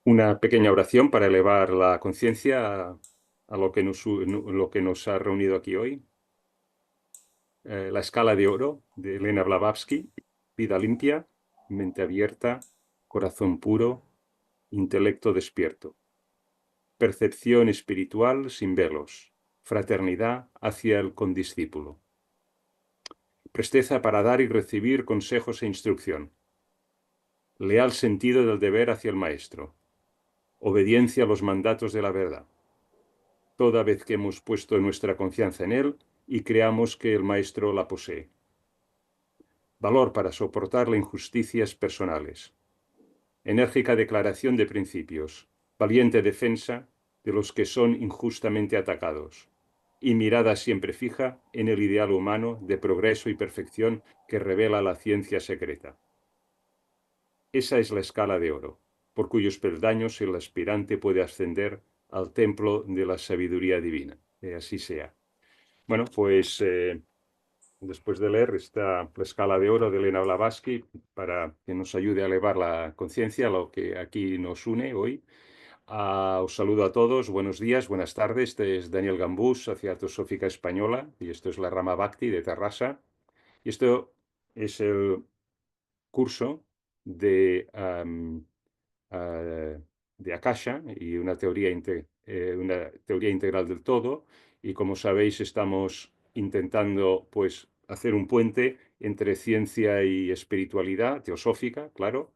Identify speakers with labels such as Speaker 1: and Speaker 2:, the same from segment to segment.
Speaker 1: Una pequeña oración para elevar la conciencia a lo que nos ha reunido aquí hoy. La escala de oro de Elena Blavatsky. Vida limpia, mente abierta, corazón puro, intelecto despierto. Percepción espiritual sin velos. Fraternidad hacia el condiscípulo. Presteza para dar y recibir consejos e instrucción. Leal sentido del deber hacia el maestro. Obediencia a los mandatos de la verdad. Toda vez que hemos puesto nuestra confianza en él y creamos que el maestro la posee. Valor para soportar las injusticias personales. Enérgica declaración de principios. Valiente defensa de los que son injustamente atacados. Y mirada siempre fija en el ideal humano de progreso y perfección que revela la ciencia secreta. Esa es la escala de oro, por cuyos peldaños el aspirante puede ascender al templo de la sabiduría divina. Que así sea. Bueno, pues después de leer esta la escala de oro de Elena Blavatsky, para que nos ayude a elevar la conciencia, a lo que aquí nos une hoy. Os saludo a todos, buenos días, buenas tardes. Este es Daniel Gambús, Sociedad Teosófica Española, y esto es la Rama Bhakti de Terrassa. Y esto es el curso de Akasha y una teoría integral del todo. Y como sabéis, estamos intentando pues, hacer un puente entre ciencia y espiritualidad teosófica, claro.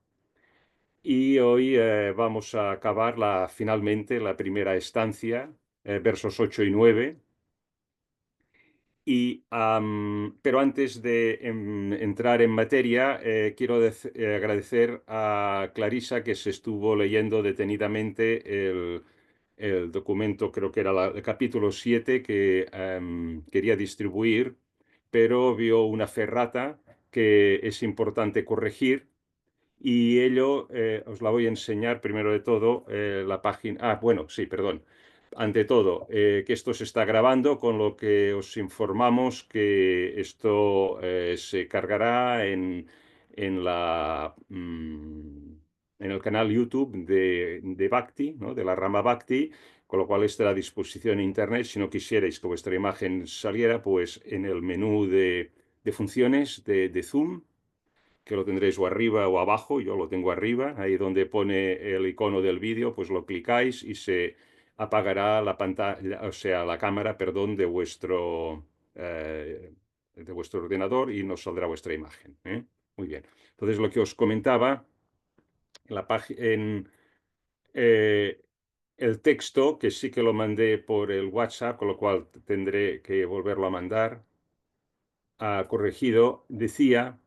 Speaker 1: Y hoy vamos a acabar finalmente la primera estancia, versos 8 y 9. Pero antes de entrar en materia, quiero agradecer a Clarisa que se estuvo leyendo detenidamente el documento, creo que era el capítulo 7 que quería distribuir, pero vio una ferrata que es importante corregir. Y ello os la voy a enseñar primero de todo la página. Bueno, sí, perdón. Ante todo, que esto se está grabando, con lo que os informamos que esto se cargará en el canal YouTube de Bhakti, ¿no? De la rama Bhakti, con lo cual estará a disposición en Internet. Si no quisierais que vuestra imagen saliera, pues en el menú de funciones de Zoom, que lo tendréis o arriba o abajo. Yo lo tengo arriba, ahí donde pone el icono del vídeo, pues lo clicáis y se apagará la pantalla, o sea, la cámara, perdón, de vuestro ordenador, y nos saldrá vuestra imagen, ¿eh? Muy bien. Entonces, lo que os comentaba, en la página, eh, el texto, que sí que lo mandé por el WhatsApp, con lo cual tendré que volverlo a mandar, corregido, decía.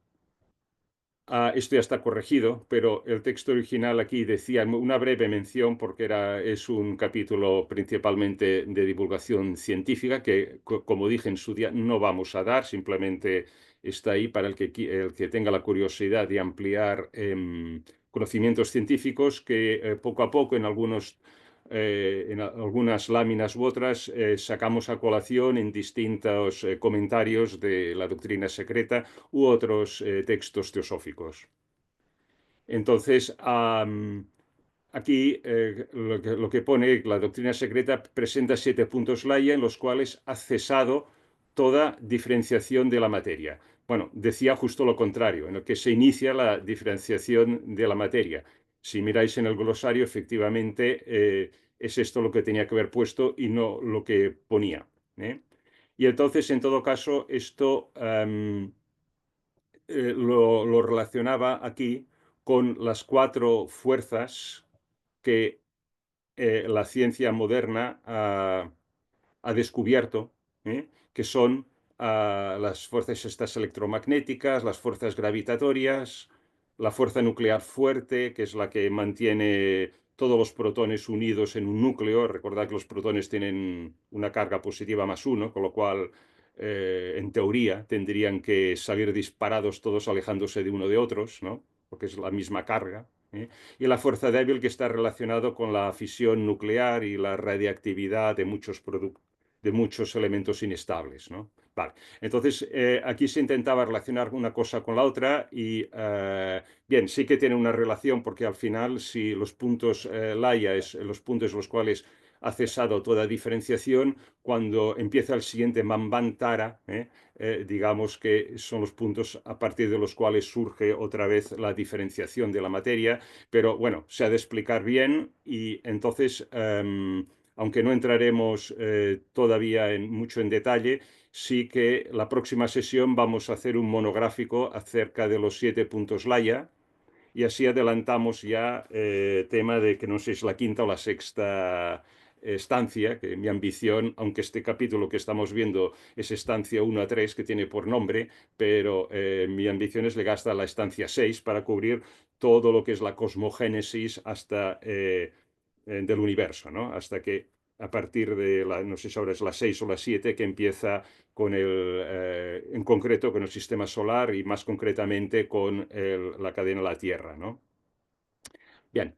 Speaker 1: Esto ya está corregido, pero el texto original aquí decía una breve mención, porque es un capítulo principalmente de divulgación científica que, como dije en su día, no vamos a dar, simplemente está ahí para el que tenga la curiosidad de ampliar conocimientos científicos que poco a poco en algunas láminas u otras sacamos a colación en distintos comentarios de la doctrina secreta u otros textos teosóficos. Entonces, aquí lo que pone, la doctrina secreta presenta 7 puntos Laya en los cuales ha cesado toda diferenciación de la materia. Bueno, decía justo lo contrario, en el que se inicia la diferenciación de la materia. Si miráis en el glosario, efectivamente es esto lo que tenía que haber puesto y no lo que ponía, ¿eh? Y entonces, en todo caso, esto lo relacionaba aquí con las 4 fuerzas que la ciencia moderna ha descubierto, que son las fuerzas estas electromagnéticas, las fuerzas gravitatorias, la fuerza nuclear fuerte, que es la que mantiene todos los protones unidos en un núcleo. Recordad que los protones tienen una carga positiva +1, con lo cual, en teoría, tendrían que salir disparados todos alejándose de uno de otros, ¿no? Porque es la misma carga, ¿eh? Y la fuerza débil, que está relacionado con la fisión nuclear y la radiactividad de muchos elementos inestables, ¿no? Vale. Entonces, aquí se intentaba relacionar una cosa con la otra y, bien, sí que tiene una relación porque al final, si los puntos Laia es los puntos en los cuales ha cesado toda diferenciación, cuando empieza el siguiente Manvantara, digamos que son los puntos a partir de los cuales surge otra vez la diferenciación de la materia, pero bueno, se ha de explicar bien y entonces, aunque no entraremos todavía mucho en detalle, sí que la próxima sesión vamos a hacer un monográfico acerca de los 7 puntos Laia y así adelantamos ya tema de que no sé si es la quinta o la sexta estancia, que mi ambición, aunque este capítulo que estamos viendo es estancia 1 a 3 que tiene por nombre, pero mi ambición es llegar hasta la estancia 6 para cubrir todo lo que es la cosmogénesis hasta del universo, ¿no? Hasta que a partir de no sé si ahora es la 6 o la 7 que empieza con en concreto con el sistema solar y más concretamente con la cadena de la Tierra, ¿no? Bien,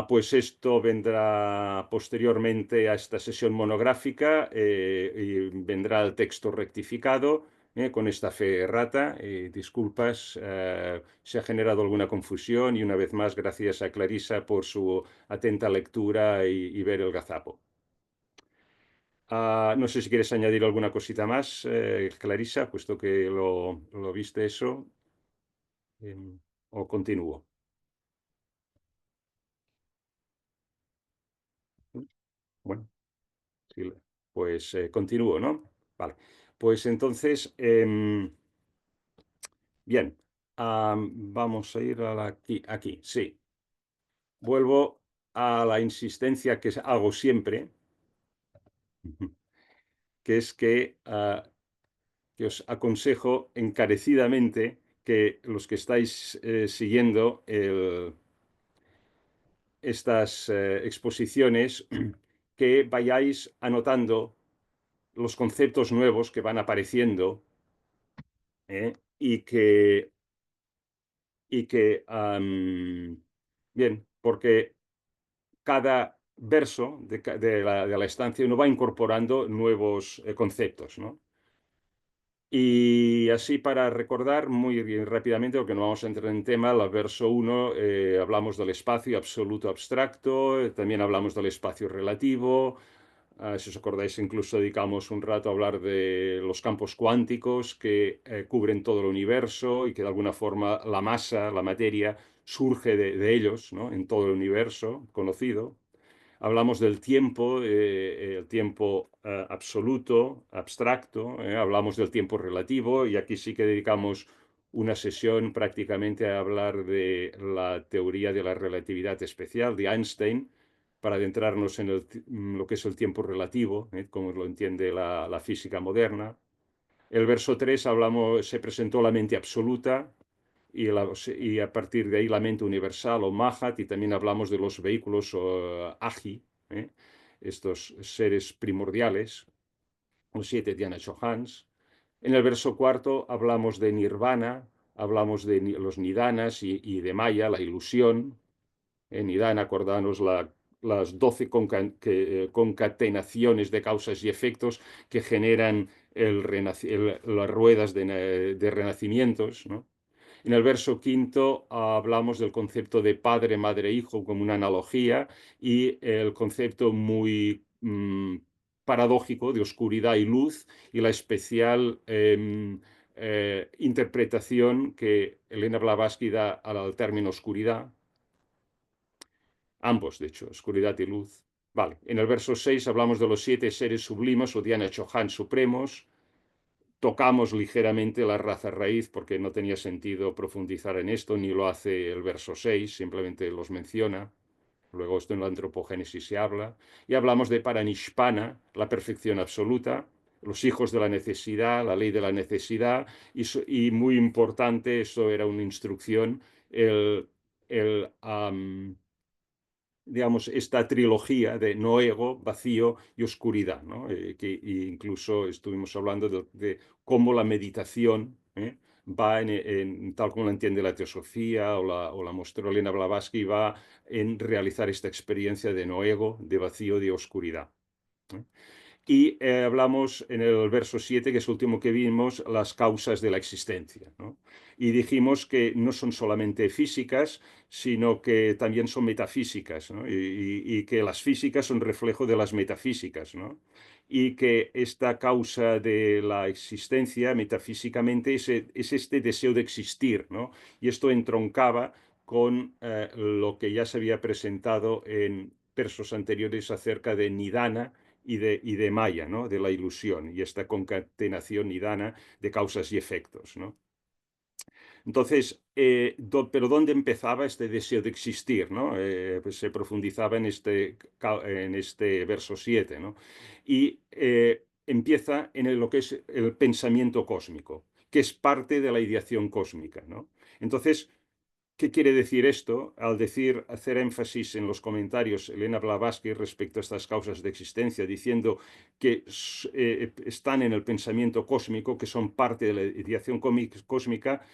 Speaker 1: pues esto vendrá posteriormente a esta sesión monográfica y vendrá el texto rectificado con esta fe errata. Disculpas, se ha generado alguna confusión y una vez más gracias a Clarisa por su atenta lectura y ver el gazapo. No sé si quieres añadir alguna cosita más, Clarisa, puesto que lo viste eso, o continúo. Bueno. Sí, pues continúo, ¿no? Vale. Pues entonces, bien, vamos a ir aquí, sí. Vuelvo a la insistencia que hago siempre, que es que os aconsejo encarecidamente que los que estáis siguiendo estas exposiciones, que vayáis anotando los conceptos nuevos que van apareciendo y que, bien, porque cada verso de la estancia uno va incorporando nuevos conceptos, ¿no? Y así para recordar muy bien, rápidamente, porque no vamos a entrar en tema, el verso 1 hablamos del espacio absoluto abstracto, también hablamos del espacio relativo. Si os acordáis, incluso dedicamos un rato a hablar de los campos cuánticos que cubren todo el universo y que de alguna forma la masa, la materia, surge de ellos, ¿no? En todo el universo conocido. Hablamos del tiempo, el tiempo absoluto, abstracto, hablamos del tiempo relativo y aquí sí que dedicamos una sesión prácticamente a hablar de la teoría de la relatividad especial de Einstein para adentrarnos en lo que es el tiempo relativo, como lo entiende la física moderna. El verso 3 se presentó la mente absoluta, y a partir de ahí la mente universal o Mahat, y también hablamos de los vehículos Agi, estos seres primordiales, los 7 Dhyana Chohans. En el verso cuarto hablamos de Nirvana, hablamos de los Nidanas y de Maya, la ilusión. Nidana, acordanos las 12 concatenaciones de causas y efectos que generan las ruedas de renacimientos, ¿no? En el verso quinto hablamos del concepto de padre, madre, hijo como una analogía y el concepto muy paradójico de oscuridad y luz y la especial interpretación que Elena Blavatsky da al término oscuridad. Ambos, de hecho, oscuridad y luz. Vale, en el verso 6 hablamos de los 7 seres sublimes o Dhyana Chohan supremos. Tocamos ligeramente la raza raíz porque no tenía sentido profundizar en esto, ni lo hace el verso 6, simplemente los menciona. Luego esto en la antropogénesis se habla. Y hablamos de Paranishpana, la perfección absoluta, los hijos de la necesidad, la ley de la necesidad, y muy importante, eso era una instrucción, el digamos, esta trilogía de no ego, vacío y oscuridad, ¿no? Que incluso estuvimos hablando de cómo la meditación va tal como la entiende la teosofía o la mostró Elena Blavatsky, va en realizar esta experiencia de no ego, de vacío, de oscuridad. ¿Eh? Y hablamos en el verso 7, que es el último que vimos, las causas de la existencia, ¿no? Y dijimos que no son solamente físicas, sino que también son metafísicas, ¿no? Y que las físicas son reflejo de las metafísicas, ¿no? Y que esta causa de la existencia metafísicamente es este deseo de existir, ¿no? Y esto entroncaba con lo que ya se había presentado en versos anteriores acerca de Nidana y de Maya, ¿no? De la ilusión y esta concatenación nidana de causas y efectos, ¿no? Entonces, pero ¿dónde empezaba este deseo de existir, ¿no? Pues se profundizaba en este verso 7, ¿no? Y empieza en lo que es el pensamiento cósmico, que es parte de la ideación cósmica, ¿no? Entonces, ¿qué quiere decir esto? Al decir, hacer énfasis en los comentarios, Elena Blavatsky respecto a estas causas de existencia, diciendo que están en el pensamiento cósmico, que son parte de la ideación cósmica,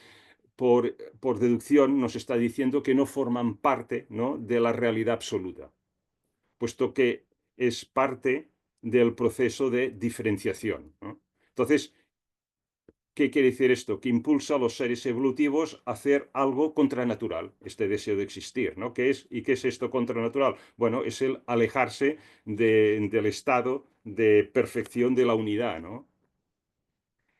Speaker 1: por deducción nos está diciendo que no forman parte, ¿no?, de la realidad absoluta, puesto que es parte del proceso de diferenciación, ¿no? Entonces, ¿qué quiere decir esto? Que impulsa a los seres evolutivos a hacer algo contranatural, este deseo de existir, ¿no? ¿Y qué es esto contranatural? Bueno, es el alejarse del estado de perfección de la unidad, ¿no?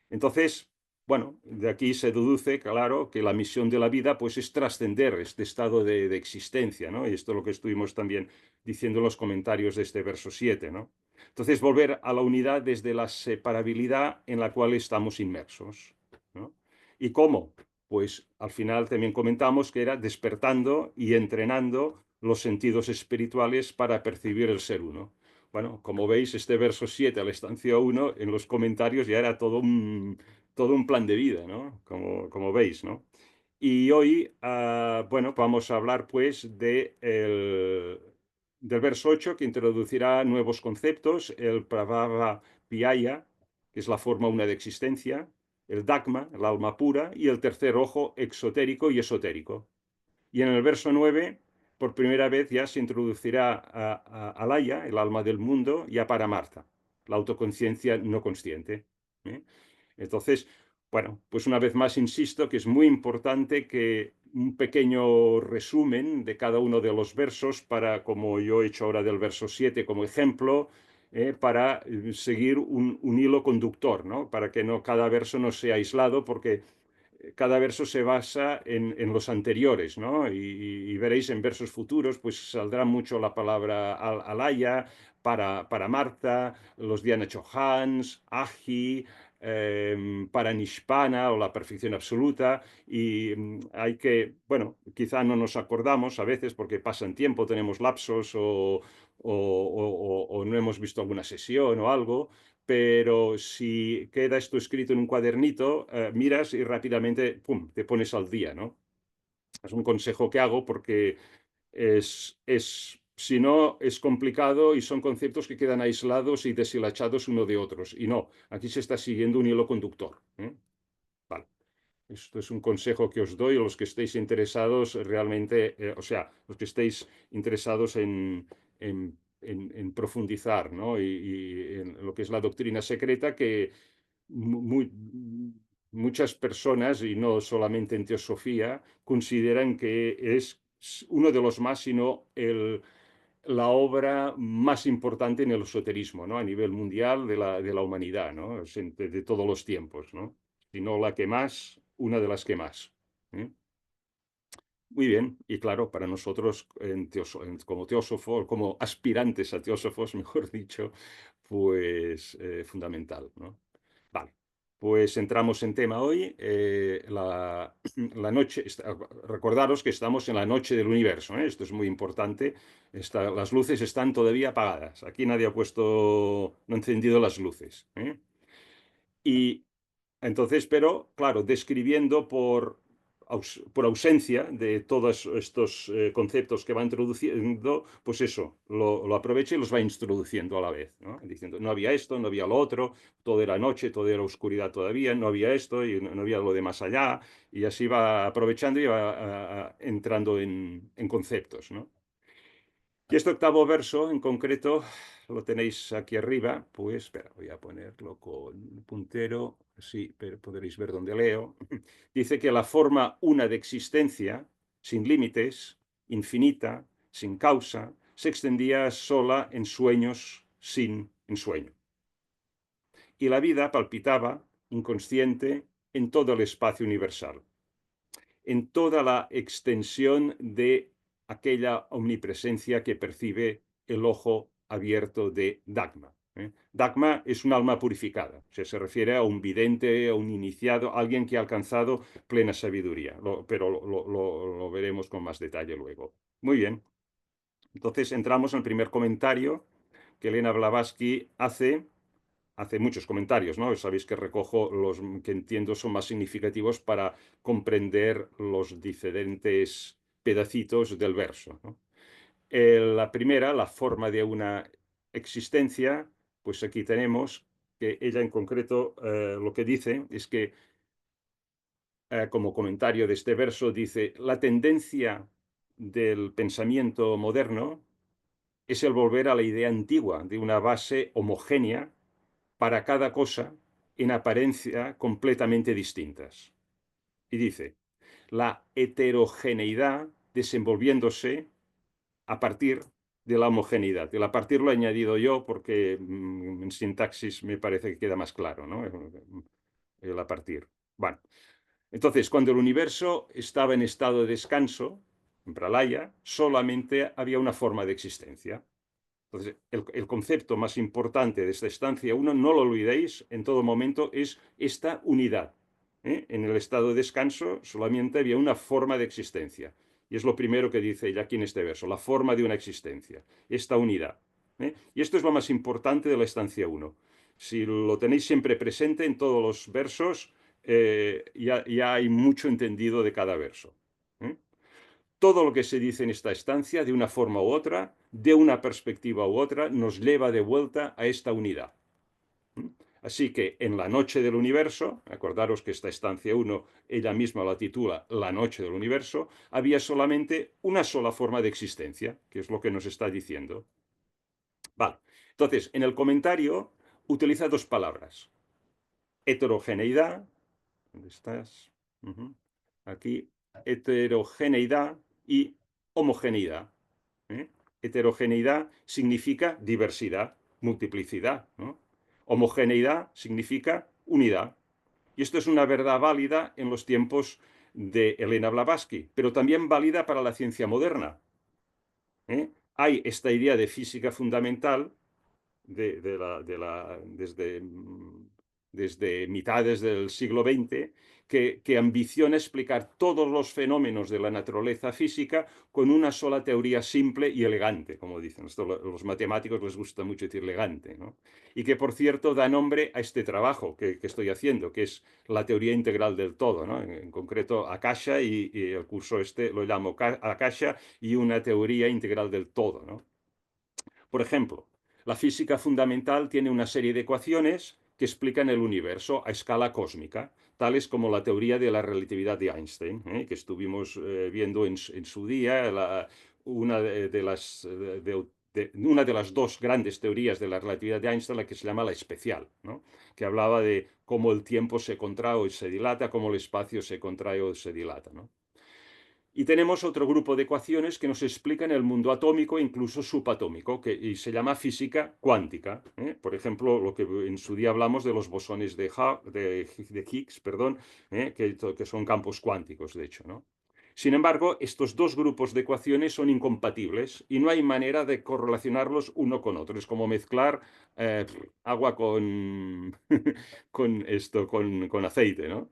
Speaker 1: Entonces, bueno, de aquí se deduce, claro, que la misión de la vida pues es trascender este estado de existencia, ¿no? Y esto es lo que estuvimos también diciendo en los comentarios de este verso 7, ¿no? Entonces, volver a la unidad desde la separabilidad en la cual estamos inmersos, ¿no? ¿Y cómo? Pues al final también comentamos que era despertando y entrenando los sentidos espirituales para percibir el ser uno. Bueno, como veis, este verso 7 a la estancia 1 en los comentarios ya era todo un plan de vida, ¿no? Como veis, ¿no? Y hoy, bueno, vamos a hablar pues del verso 8 que introducirá nuevos conceptos, el Prabhava Pyaya, que es la forma una de existencia, el Dagma, el alma pura, y el tercer ojo exotérico y esotérico. Y en el verso 9, por primera vez ya se introducirá a Alaya, el alma del mundo, y a Paramartha, la autoconciencia no consciente. ¿Eh? Entonces, bueno, pues una vez más insisto que es muy importante que un pequeño resumen de cada uno de los versos para, como yo he hecho ahora del verso 7 como ejemplo, para seguir un hilo conductor, ¿no? Para que no cada verso no sea aislado, porque cada verso se basa en los anteriores, ¿no? Y veréis en versos futuros, pues saldrá mucho la palabra alaya, para Marta, los Diana Chohans, Agi, para Nishpana o la perfección absoluta. Y hay que, bueno, quizá no nos acordamos a veces porque pasan tiempo, tenemos lapsos o no hemos visto alguna sesión o algo, pero si queda esto escrito en un cuadernito, miras y rápidamente, pum, te pones al día, ¿no? Es un consejo que hago porque si no, es complicado y son conceptos que quedan aislados y deshilachados uno de otros. Y no, aquí se está siguiendo un hilo conductor, ¿eh? Vale. Esto es un consejo que os doy a los que estéis interesados realmente, o sea, los que estéis interesados en profundizar, ¿no? Y en lo que es la doctrina secreta, que mu- muchas personas, y no solamente en teosofía, consideran que es uno de los más, sino la obra más importante en el esoterismo, ¿no? A nivel mundial de la humanidad, ¿no? De todos los tiempos, ¿no? Si no la que más, una de las que más. ¿Eh? Muy bien, y claro, para nosotros como teósofos, como aspirantes a teósofos, mejor dicho, pues fundamental, ¿no? Vale, pues entramos en tema hoy. La noche, recordaros que estamos en la noche del universo, ¿eh? Esto es muy importante. Las luces están todavía apagadas. Aquí nadie ha puesto, no ha encendido las luces, ¿eh? Y entonces, pero claro, describiendo por ausencia de todos estos conceptos que va introduciendo, pues eso, lo aprovecha y los va introduciendo a la vez, ¿no? Diciendo, no había esto, no había lo otro, todo era noche, todo era oscuridad todavía, no había esto y no había lo de más allá, y así va aprovechando y va entrando en conceptos, ¿no? Y este octavo verso, en concreto, lo tenéis aquí arriba. Pues, espera, voy a ponerlo con puntero, sí, pero podréis ver dónde leo. Dice que la forma una de existencia, sin límites, infinita, sin causa, se extendía sola en sueños sin ensueño. Y la vida palpitaba, inconsciente, en todo el espacio universal, en toda la extensión de aquella omnipresencia que percibe el ojo abierto de Dagma. Dagma es un alma purificada, o sea, se refiere a un vidente, a un iniciado, a alguien que ha alcanzado plena sabiduría, pero lo veremos con más detalle luego. Muy bien, entonces entramos en el primer comentario que Elena Blavatsky hace muchos comentarios, ¿no? Sabéis que recojo los que entiendo son más significativos para comprender los diferentes pedacitos del verso, ¿no? La primera, la forma de una existencia, pues aquí tenemos que ella en concreto lo que dice es que, como comentario de este verso, dice, la tendencia del pensamiento moderno es el volver a la idea antigua de una base homogénea para cada cosa en apariencia completamente distintas. Y dice, la heterogeneidad desenvolviéndose a partir de la homogeneidad. El a partir lo he añadido yo porque en sintaxis me parece que queda más claro, ¿no? El a partir. Bueno, entonces, cuando el universo estaba en estado de descanso, en Pralaya, solamente había una forma de existencia. Entonces, el concepto más importante de esta estancia uno, no lo olvidéis en todo momento, es esta unidad. En el estado de descanso solamente había una forma de existencia. Y es lo primero que dice ella aquí en este verso, la forma de una existencia, esta unidad. Y esto es lo más importante de la estancia uno. Si lo tenéis siempre presente en todos los versos, ya hay mucho entendido de cada verso. ¿eh? Todo lo que se dice en esta estancia, de una forma u otra, de una perspectiva u otra, nos lleva de vuelta a esta unidad. Así que en la noche del universo, acordaros que esta estancia 1, ella misma la titula La noche del universo, había solamente una sola forma de existencia, que es lo que nos está diciendo. Vale, entonces, en el comentario utiliza dos palabras. Heterogeneidad, ¿dónde estás? Aquí, heterogeneidad y homogeneidad. ¿eh? Heterogeneidad significa diversidad, multiplicidad, ¿no? Homogeneidad significa unidad. Y esto es una verdad válida en los tiempos de Elena Blavatsky, pero también válida para la ciencia moderna. Hay esta idea de física fundamental desde mitades del siglo XX, que ambiciona explicar todos los fenómenos de la naturaleza física con una sola teoría simple y elegante, como dicen. Esto los matemáticos les gusta mucho decir elegante, ¿no? Y que, por cierto, da nombre a este trabajo que estoy haciendo, que es la teoría integral del todo, ¿no? En concreto, Akasha, y el curso este lo llamo Akasha y una teoría integral del todo, ¿no? Por ejemplo, la física fundamental tiene una serie de ecuaciones que explican el universo a escala cósmica, tales como la teoría de la relatividad de Einstein, que estuvimos viendo en su día, una una de las dos grandes teorías de la relatividad de Einstein, la que se llama la especial, ¿no? Que hablaba de cómo el tiempo se contrae o se dilata, cómo el espacio se contrae o se dilata, ¿no? Y tenemos otro grupo de ecuaciones que nos explican el mundo atómico e incluso subatómico, y se llama física cuántica. Por ejemplo, lo que en su día hablamos de los bosones de Higgs, perdón, que son campos cuánticos, de hecho, ¿no? Sin embargo, estos dos grupos de ecuaciones son incompatibles y no hay manera de correlacionarlos uno con otro. Es como mezclar agua con, con aceite, ¿no?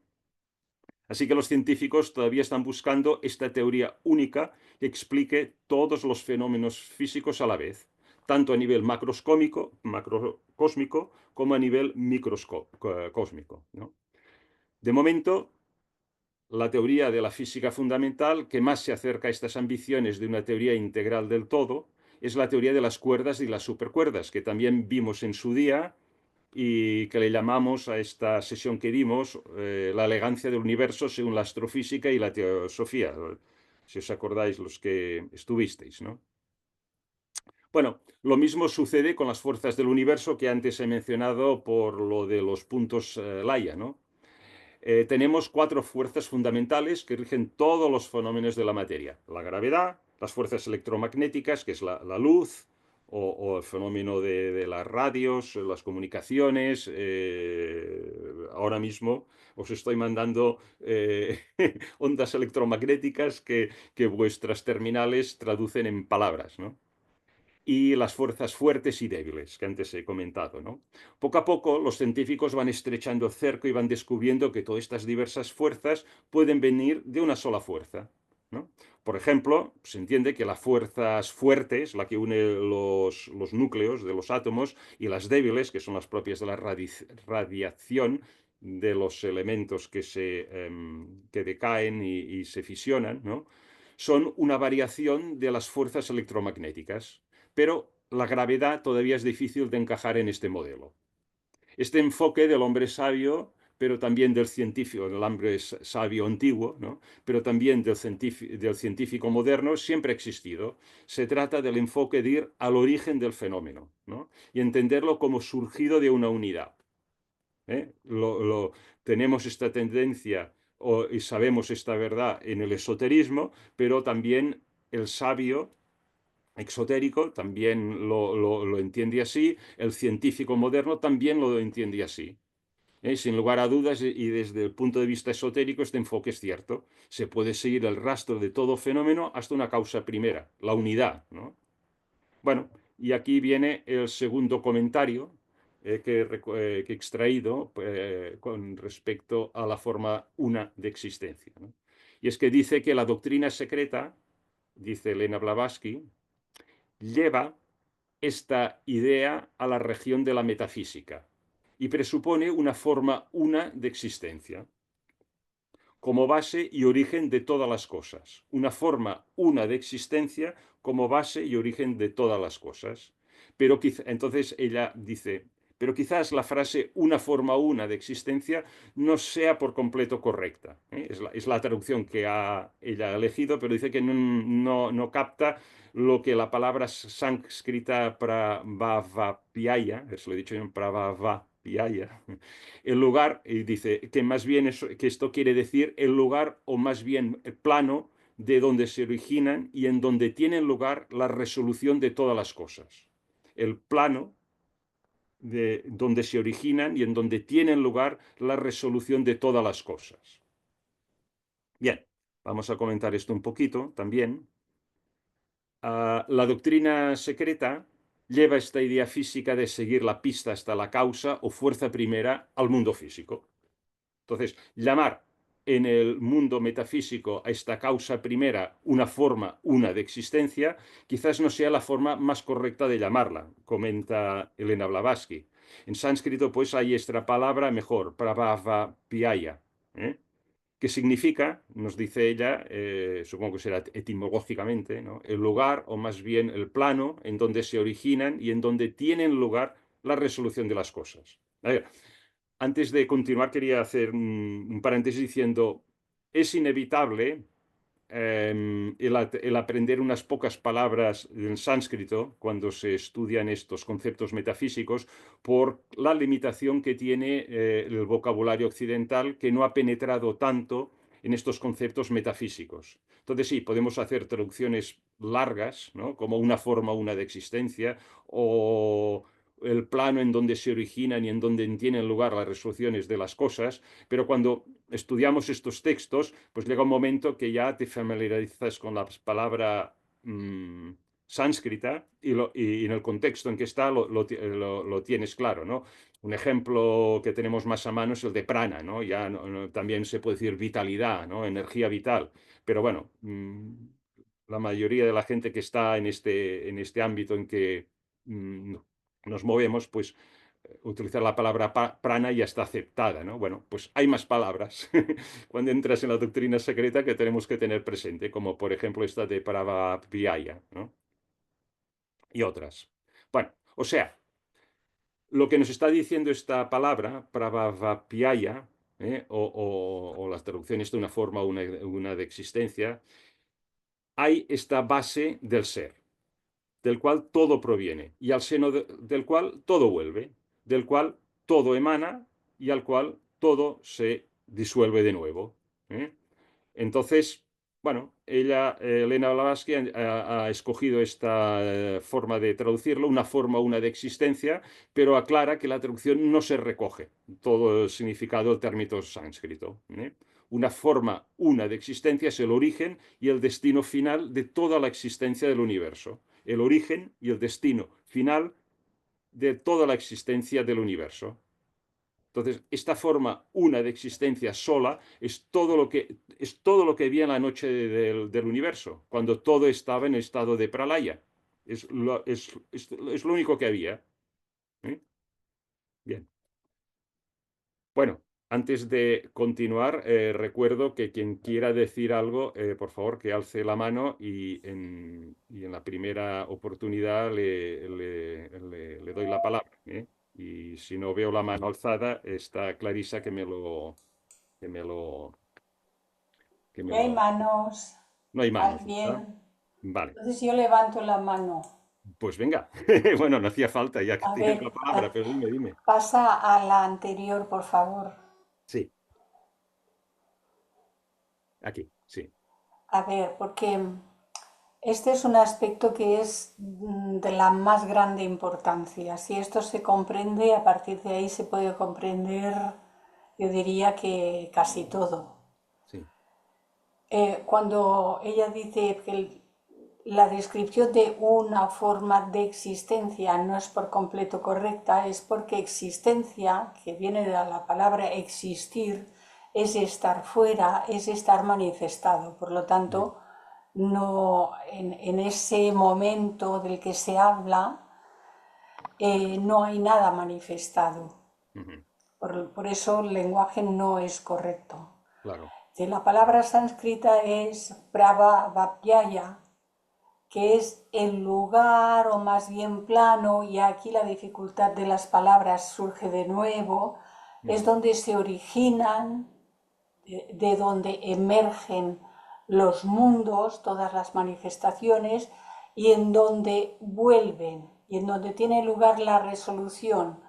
Speaker 1: Así que los científicos todavía están buscando esta teoría única que explique todos los fenómenos físicos a la vez, tanto a nivel macrocósmico como a nivel microcósmico, ¿no? De momento, la teoría de la física fundamental que más se acerca a estas ambiciones de una teoría integral del todo es la teoría de las cuerdas y las supercuerdas, que también vimos en su día y que le llamamos a esta sesión que dimos la elegancia del universo según la astrofísica y la teosofía, si os acordáis los que estuvisteis, ¿no? Bueno, lo mismo sucede con las fuerzas del universo que antes he mencionado por lo de los puntos Laia, ¿no? Tenemos cuatro fuerzas fundamentales que rigen todos los fenómenos de la materia. La gravedad, las fuerzas electromagnéticas, que es la luz, o el fenómeno de las radios, las comunicaciones. Ahora mismo os estoy mandando ondas electromagnéticas que vuestras terminales traducen en palabras, ¿no? Y las fuerzas fuertes y débiles que antes he comentado, ¿no? Poco a poco los científicos van estrechando el cerco y van descubriendo que todas estas diversas fuerzas pueden venir de una sola fuerza, ¿no? Por ejemplo, se entiende que las fuerzas fuertes, la que une los núcleos de los átomos, y las débiles, que son las propias de la radiación de los elementos que decaen y se fisionan, ¿no? Son una variación de las fuerzas electromagnéticas, pero la gravedad todavía es difícil de encajar en este modelo. Este enfoque del hombre sabio, pero también del científico, del hombre sabio antiguo, ¿no? Pero también del científico moderno, siempre ha existido. Se trata del enfoque de ir al origen del fenómeno, ¿no? Y entenderlo como surgido de una unidad. ¿Eh? Tenemos esta tendencia y sabemos esta verdad en el esoterismo, pero también el sabio exotérico también lo entiende así, el científico moderno también lo entiende así. Sin lugar a dudas, y desde el punto de vista esotérico, este enfoque es cierto. Se puede seguir el rastro de todo fenómeno hasta una causa primera, la unidad, ¿no? Bueno, y aquí viene el segundo comentario que he extraído con respecto a la forma una de existencia, ¿no? Y es que dice que la doctrina secreta, dice Elena Blavatsky, lleva esta idea a la región de la metafísica y presupone una forma una de existencia como base y origen de todas las cosas. Una forma una de existencia como base y origen de todas las cosas. Pero entonces ella dice, pero quizás la frase una forma una de existencia no sea por completo correcta. Es la traducción que ella ha elegido, pero dice que no capta lo que la palabra sánscrita pravavapiaya, eso lo he dicho yo, pravavapiaya, el lugar, y dice que más bien que esto quiere decir el lugar o más bien el plano de donde se originan y en donde tienen lugar la resolución de todas las cosas. El plano de donde se originan y en donde tienen lugar la resolución de todas las cosas. Bien, vamos a comentar esto un poquito también. La doctrina secreta lleva esta idea física de seguir la pista hasta la causa o fuerza primera al mundo físico. Entonces, llamar en el mundo metafísico a esta causa primera una forma una de existencia, quizás no sea la forma más correcta de llamarla, comenta Elena Blavatsky. En sánscrito, pues hay esta palabra mejor, pravavapiaya, ¿eh? Que significa, nos dice ella, supongo que será etimológicamente, ¿no? El lugar o más bien el plano en donde se originan y en donde tienen lugar la resolución de las cosas. A ver, antes de continuar, quería hacer un paréntesis diciendo, es inevitable el aprender unas pocas palabras en sánscrito cuando se estudian estos conceptos metafísicos por la limitación que tiene el vocabulario occidental que no ha penetrado tanto en estos conceptos metafísicos. Entonces sí, podemos hacer traducciones largas, ¿no? Como una forma, una de existencia, o el plano en donde se originan y en donde tienen lugar las resoluciones de las cosas, pero cuando estudiamos estos textos, pues llega un momento que ya te familiarizas con la palabra sánscrita y en el contexto en que está lo tienes claro, ¿no? Un ejemplo que tenemos más a mano es el de prana, ¿no? Ya también se puede decir vitalidad, ¿no? Energía vital. Pero bueno, la mayoría de la gente que está en este ámbito en que nos movemos, pues utilizar la palabra prana ya está aceptada, ¿no? Bueno, pues hay más palabras cuando entras en la doctrina secreta que tenemos que tener presente, como por ejemplo esta de Pravapiyaya, ¿no? Y otras. Bueno, o sea, lo que nos está diciendo esta palabra, Pravapiyaya, o las traducciones de una forma, una de existencia, hay esta base del ser. del cual todo proviene, y al seno del cual todo vuelve, del cual todo emana y al cual todo se disuelve de nuevo. ¿Eh? Entonces, bueno, Elena Blavatsky, ha escogido esta forma de traducirlo, una forma una de existencia, pero aclara que la traducción no se recoge todo el significado del término sánscrito. ¿Eh? Una forma una de existencia es el origen y el destino final de toda la existencia del universo. El origen y el destino final de toda la existencia del universo. Entonces, esta forma una de existencia sola es todo lo que había en la noche del universo, cuando todo estaba en estado de pralaya. Es lo único que había. ¿Eh? Bien. Bueno, antes de continuar, recuerdo que quien quiera decir algo, por favor, que alce la mano y en la primera oportunidad le doy la palabra. ¿Eh? Y si no veo la mano alzada, está Clarisa que me lo, que me
Speaker 2: No hay
Speaker 1: lo...
Speaker 2: manos.
Speaker 1: No hay manos, ¿verdad?
Speaker 2: Bien.
Speaker 1: Vale,
Speaker 2: Entonces yo levanto la mano.
Speaker 1: pues venga. Bueno, no hacía falta ya que
Speaker 2: A
Speaker 1: tienes
Speaker 2: ver,
Speaker 1: la palabra, pero dime, dime.
Speaker 2: pasa a la anterior, por favor.
Speaker 1: Sí, aquí, sí.
Speaker 2: A ver, porque este es un aspecto que es de la más grande importancia. Si esto se comprende, a partir de ahí se puede comprender, yo diría que casi todo.
Speaker 1: Sí.
Speaker 2: Cuando ella dice que la descripción de una forma de existencia no es por completo correcta, es porque existencia, que viene de la palabra existir, es estar fuera, es estar manifestado. Por lo
Speaker 1: Ujú,
Speaker 2: tanto, no, en ese momento del que se habla, no hay nada manifestado.
Speaker 1: ujú,
Speaker 2: Por eso el lenguaje no es correcto.
Speaker 1: claro.
Speaker 2: La palabra sánscrita es Brahmavapyaya, que es el lugar o más bien plano, y aquí la dificultad de las palabras surge de nuevo, es
Speaker 1: Ujú,
Speaker 2: donde se originan, de donde emergen los mundos, todas las manifestaciones, y en donde vuelven, y en donde tiene lugar la resolución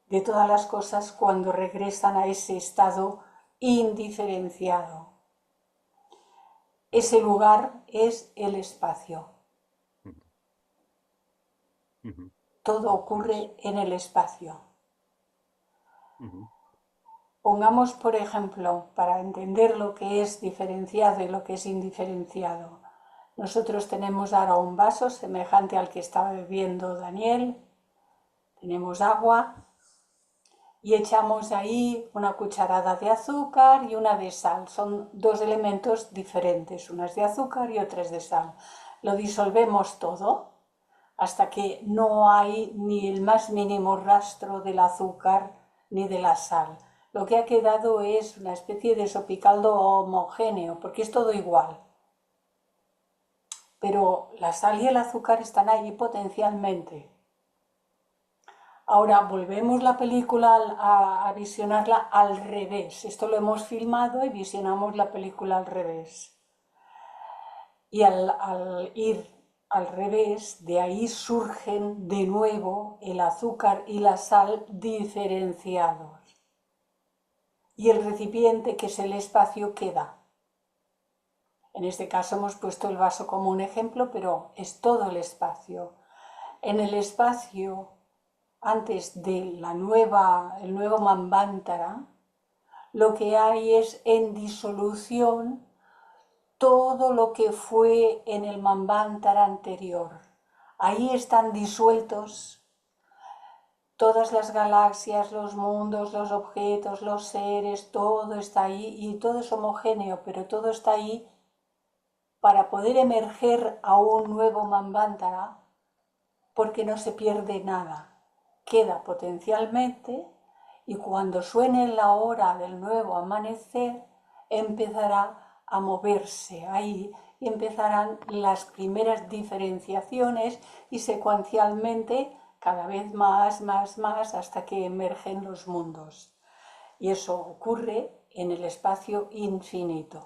Speaker 2: de todas las cosas cuando regresan a ese estado indiferenciado. Ese lugar es el espacio.
Speaker 1: ujú, ujú.
Speaker 2: Todo
Speaker 1: Pues,
Speaker 2: ocurre en el espacio.
Speaker 1: ujú,
Speaker 2: Pongamos, por ejemplo, para entender lo que es diferenciado y lo que es indiferenciado. Nosotros tenemos ahora un vaso semejante al que estaba bebiendo Daniel. Tenemos agua y echamos ahí una cucharada de azúcar y una de sal. Son dos elementos diferentes, unas de azúcar y otras de sal. Lo disolvemos todo hasta que no hay ni el más mínimo rastro del azúcar ni de la sal. Lo que ha quedado es una especie de sopicaldo homogéneo, porque es todo igual. Pero la sal y el azúcar están allí potencialmente. Ahora volvemos la película a visionarla al revés. Esto lo hemos filmado y visionamos la película al revés. Y al ir al revés, de ahí surgen de nuevo el azúcar y la sal diferenciados. Y el recipiente, que es el espacio, queda. En este caso hemos puesto el vaso como un ejemplo, pero es todo el espacio. En el espacio, antes de el nuevo Manvantara, lo que hay es en disolución todo lo que fue en el Manvantara anterior. Ahí están disueltos todas las galaxias, los mundos, los objetos, los seres, todo está ahí y todo es homogéneo, pero todo está ahí para poder emerger a un nuevo Manvantara, porque no se pierde nada, queda potencialmente, y cuando suene la hora del nuevo amanecer empezará a moverse ahí y empezarán las primeras diferenciaciones y secuencialmente cada vez más hasta que emergen los mundos. Y eso ocurre en el espacio infinito,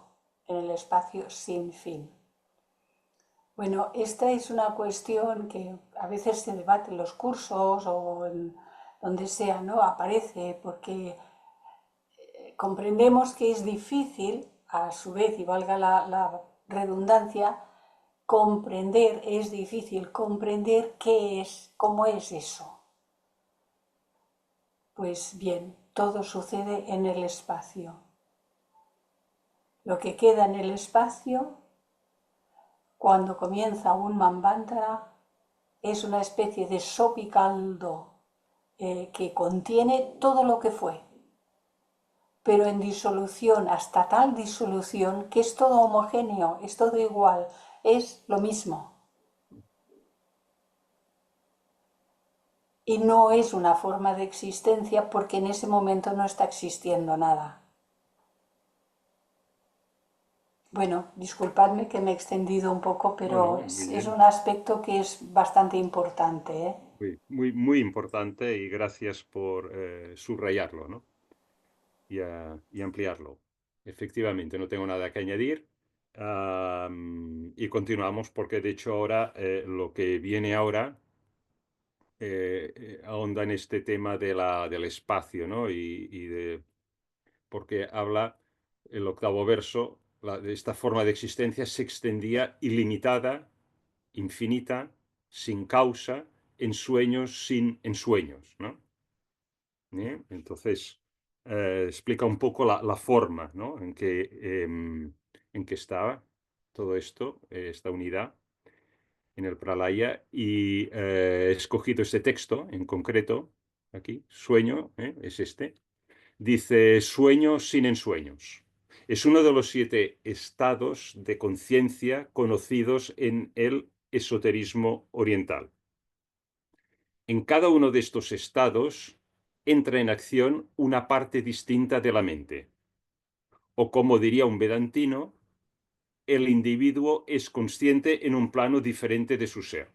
Speaker 2: en el espacio sin fin. Bueno, esta es una cuestión que a veces se debate en los cursos o en donde sea, ¿no? Aparece porque comprendemos que es difícil, a su vez, y valga la redundancia, comprender, es difícil comprender qué es, cómo es eso. Pues bien, todo sucede en el espacio. Lo que queda en el espacio, cuando comienza un Manvantara, es una especie de sopicaldo que contiene todo lo que fue, pero en disolución, hasta tal disolución que es todo homogéneo, es todo igual, es lo mismo. Y no es una forma de existencia porque en ese momento no está existiendo nada. Bueno, disculpadme que me he extendido un poco,
Speaker 1: No,
Speaker 2: pero
Speaker 1: no, muy
Speaker 2: es
Speaker 1: bien.
Speaker 2: un aspecto que es bastante importante, ¿eh?
Speaker 1: Muy importante y gracias por subrayarlo, ¿no? Y ampliarlo. Efectivamente, no tengo nada que añadir. Y continuamos porque de hecho ahora lo que viene ahora ahonda en este tema del espacio, ¿no? Porque habla el octavo verso, de esta forma de existencia se extendía ilimitada, infinita, sin causa, en sueños sin ensueños, ¿no? Entonces, explica un poco la forma, ¿no? En que estaba todo esto, esta unidad en el Pralaya, y he escogido este texto en concreto, aquí, sueño, es este. Dice, sueño sin ensueños. Es uno de los 7 estados de conciencia conocidos en el esoterismo oriental. En cada uno de estos estados entra en acción una parte distinta de la mente. O como diría un vedantino, el individuo es consciente en un plano diferente de su ser.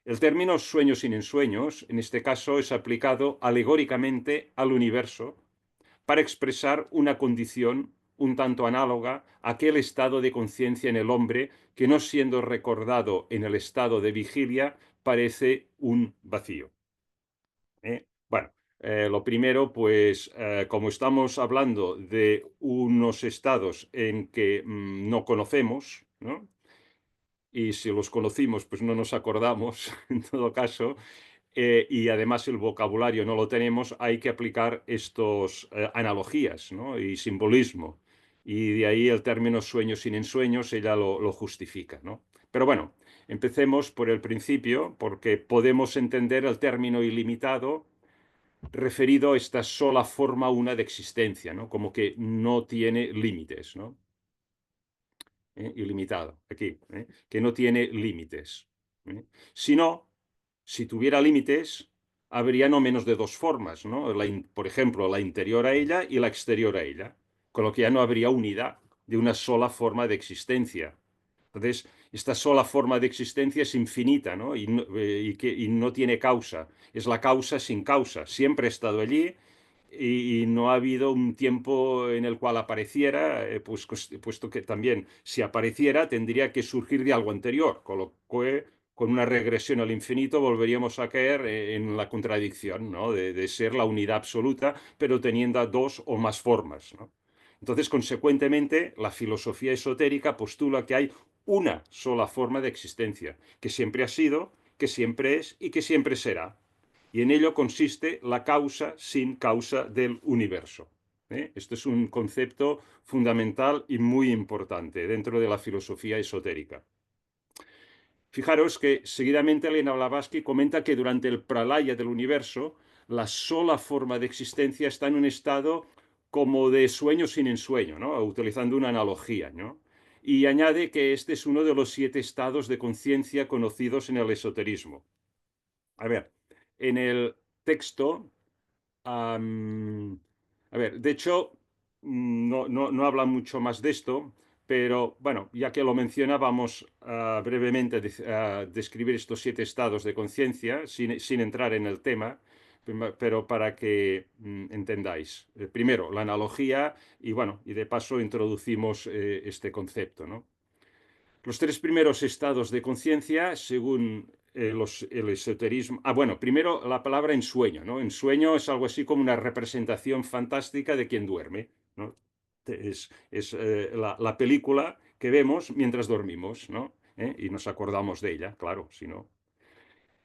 Speaker 1: El término sueño sin ensueños, en este caso, es aplicado alegóricamente al universo para expresar una condición un tanto análoga a aquel estado de conciencia en el hombre que, no siendo recordado en el estado de vigilia, parece un vacío. Bueno, lo primero, pues como estamos hablando de unos estados en que no conocemos, ¿no? Y si los conocimos, pues no nos acordamos, en todo caso, y además el vocabulario no lo tenemos, hay que aplicar estos analogías, ¿no? Y simbolismo. Y de ahí el término sueños sin ensueños, ella lo justifica, ¿no? Pero bueno, empecemos por el principio, porque podemos entender el término ilimitado referido a esta sola forma una de existencia, ¿no? Como que no tiene límites, ¿no? Ilimitado, aquí, que no tiene límites. Si no, si tuviera límites, habría no menos de dos formas, ¿no? Por ejemplo, la interior a ella y la exterior a ella, con lo que ya no habría unidad de una sola forma de existencia. Entonces, esta sola forma de existencia es infinita, ¿no? Y no tiene causa. Es la causa sin causa. Siempre ha estado allí y no ha habido un tiempo en el cual apareciera, pues, puesto que también si apareciera tendría que surgir de algo anterior, con lo que con una regresión al infinito volveríamos a caer en la contradicción, ¿no? De ser la unidad absoluta, pero teniendo dos o más formas, ¿no? Entonces, consecuentemente, la filosofía esotérica postula que hay una sola forma de existencia, que siempre ha sido, que siempre es y que siempre será. Y en ello consiste la causa sin causa del universo. Este es un concepto fundamental y muy importante dentro de la filosofía esotérica. Fijaros que seguidamente Elena Blavatsky comenta que durante el pralaya del universo, la sola forma de existencia está en un estado como de sueño sin ensueño, ¿no? Utilizando una analogía, ¿no? Y añade que este es uno de los 7 estados de conciencia conocidos en el esoterismo. A ver, en el texto, a ver, de hecho, no habla mucho más de esto, pero bueno, ya que lo menciona, vamos brevemente a describir estos 7 estados de conciencia sin entrar en el tema, pero para que entendáis. Primero, la analogía y bueno, y de paso introducimos este concepto, ¿no? Los tres primeros estados de conciencia, según el esoterismo. Bueno, primero la palabra ensueño, ¿no? Ensueño es algo así como una representación fantástica de quien duerme, ¿no? Es la película que vemos mientras dormimos, ¿no? Y nos acordamos de ella, claro, si no.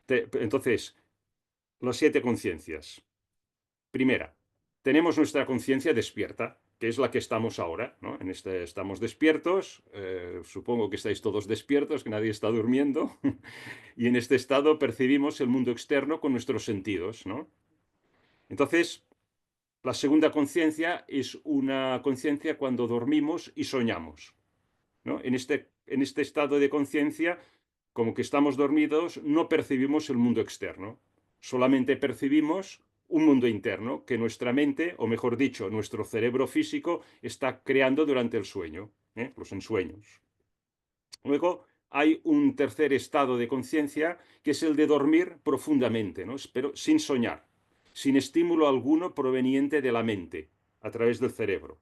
Speaker 1: Entonces, las siete conciencias. Primera, tenemos nuestra conciencia despierta, que es la que estamos ahora, ¿no? Estamos despiertos, supongo que estáis todos despiertos, que nadie está durmiendo, y en este estado percibimos el mundo externo con nuestros sentidos, ¿no? Entonces, la segunda conciencia es una conciencia cuando dormimos y soñamos, ¿no? En este estado de conciencia, como que estamos dormidos, no percibimos el mundo externo, solamente percibimos un mundo interno que nuestra mente, o mejor dicho, nuestro cerebro físico, está creando durante el sueño, los ensueños. Luego hay un tercer estado de conciencia que es el de dormir profundamente, ¿no? Pero sin soñar, sin estímulo alguno proveniente de la mente, a través del cerebro.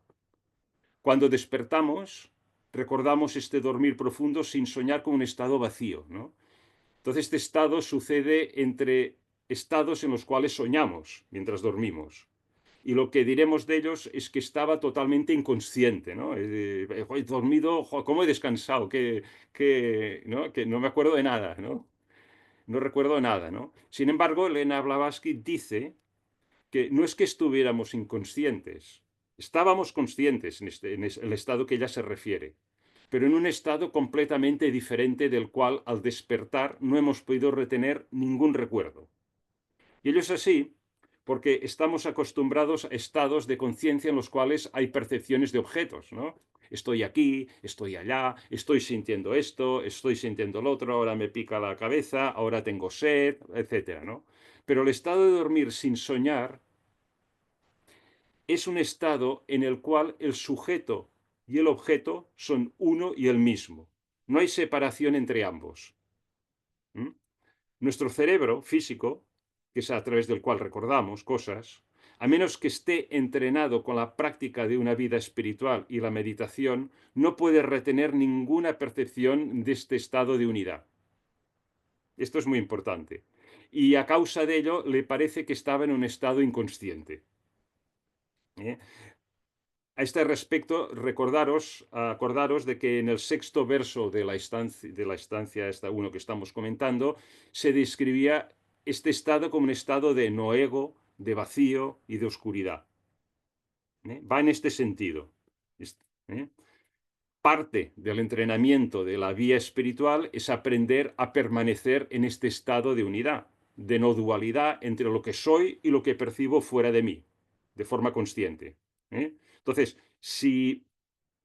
Speaker 1: Cuando despertamos, recordamos este dormir profundo sin soñar con un estado vacío, ¿no? Entonces este estado sucede entre estados en los cuales soñamos mientras dormimos. Y lo que diremos de ellos es que estaba totalmente inconsciente, ¿no? He dormido, ¿cómo he descansado? Que no me acuerdo de nada, ¿no? No recuerdo nada, ¿no? Sin embargo, Elena Blavatsky dice que no es que estuviéramos inconscientes, estábamos conscientes en el estado que ella se refiere, pero en un estado completamente diferente del cual al despertar no hemos podido retener ningún recuerdo. Y ello es así porque estamos acostumbrados a estados de conciencia en los cuales hay percepciones de objetos, ¿no? Estoy aquí, estoy allá, estoy sintiendo esto, estoy sintiendo lo otro, ahora me pica la cabeza, ahora tengo sed, etcétera, ¿no? Pero el estado de dormir sin soñar es un estado en el cual el sujeto y el objeto son uno y el mismo. No hay separación entre ambos. ¿Mm? Nuestro cerebro físico, que es a través del cual recordamos cosas, a menos que esté entrenado con la práctica de una vida espiritual y la meditación, no puede retener ninguna percepción de este estado de unidad. Esto es muy importante. Y a causa de ello le parece que estaba en un estado inconsciente. ¿Eh? A este respecto, acordaros de que en el sexto verso de la estancia esta uno que estamos comentando, se describía este estado como un estado de no ego, de vacío y de oscuridad. Va en este sentido. ¿Eh? Parte del entrenamiento de la vía espiritual es aprender a permanecer en este estado de unidad, de no dualidad entre lo que soy y lo que percibo fuera de mí, de forma consciente. Entonces, si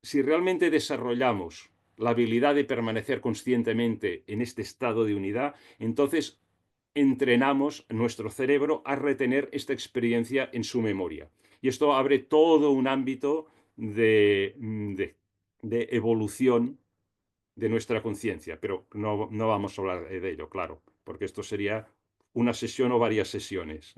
Speaker 1: realmente desarrollamos la habilidad de permanecer conscientemente en este estado de unidad, entonces entrenamos nuestro cerebro a retener esta experiencia en su memoria. Y esto abre todo un ámbito de evolución de nuestra conciencia, pero no vamos a hablar de ello, claro, porque esto sería una sesión o varias sesiones.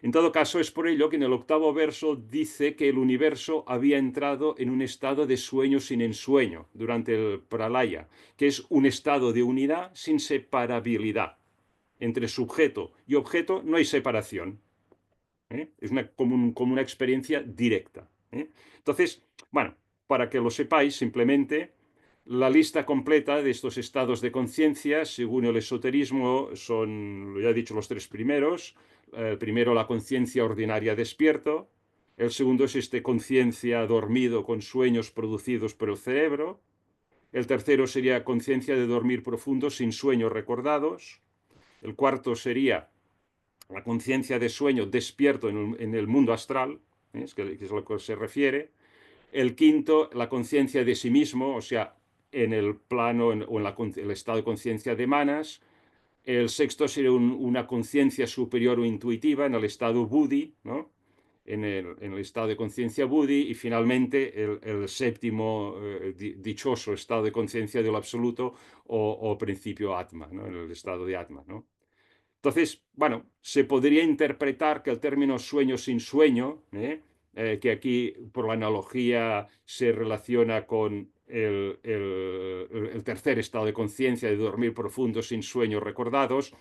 Speaker 1: En todo caso, es por ello que en el octavo verso dice que el universo había entrado en un estado de sueño sin ensueño durante el pralaya, que es un estado de unidad sin separabilidad. Entre sujeto y objeto no hay separación. Es como una experiencia directa. Entonces, bueno, para que lo sepáis, simplemente la lista completa de estos estados de conciencia, según el esoterismo, son, ya he dicho, los tres primeros. El primero, la conciencia ordinaria despierto. El segundo es conciencia dormido con sueños producidos por el cerebro. El tercero sería conciencia de dormir profundo sin sueños recordados. El cuarto sería la conciencia de sueño despierto en el mundo astral, que es a lo que se refiere. El quinto, la conciencia de sí mismo, o sea, en el plano o en el estado de conciencia de manas. El sexto sería una conciencia superior o intuitiva en el estado buddhi, ¿no? En el estado de conciencia buddhi. Y finalmente el séptimo dichoso estado de conciencia de lo absoluto o principio atma, ¿no? En el estado de atma, ¿no? Entonces, bueno, se podría interpretar que el término sueño sin sueño que aquí por la analogía se relaciona con el tercer estado de conciencia, de dormir profundo sin sueños recordados.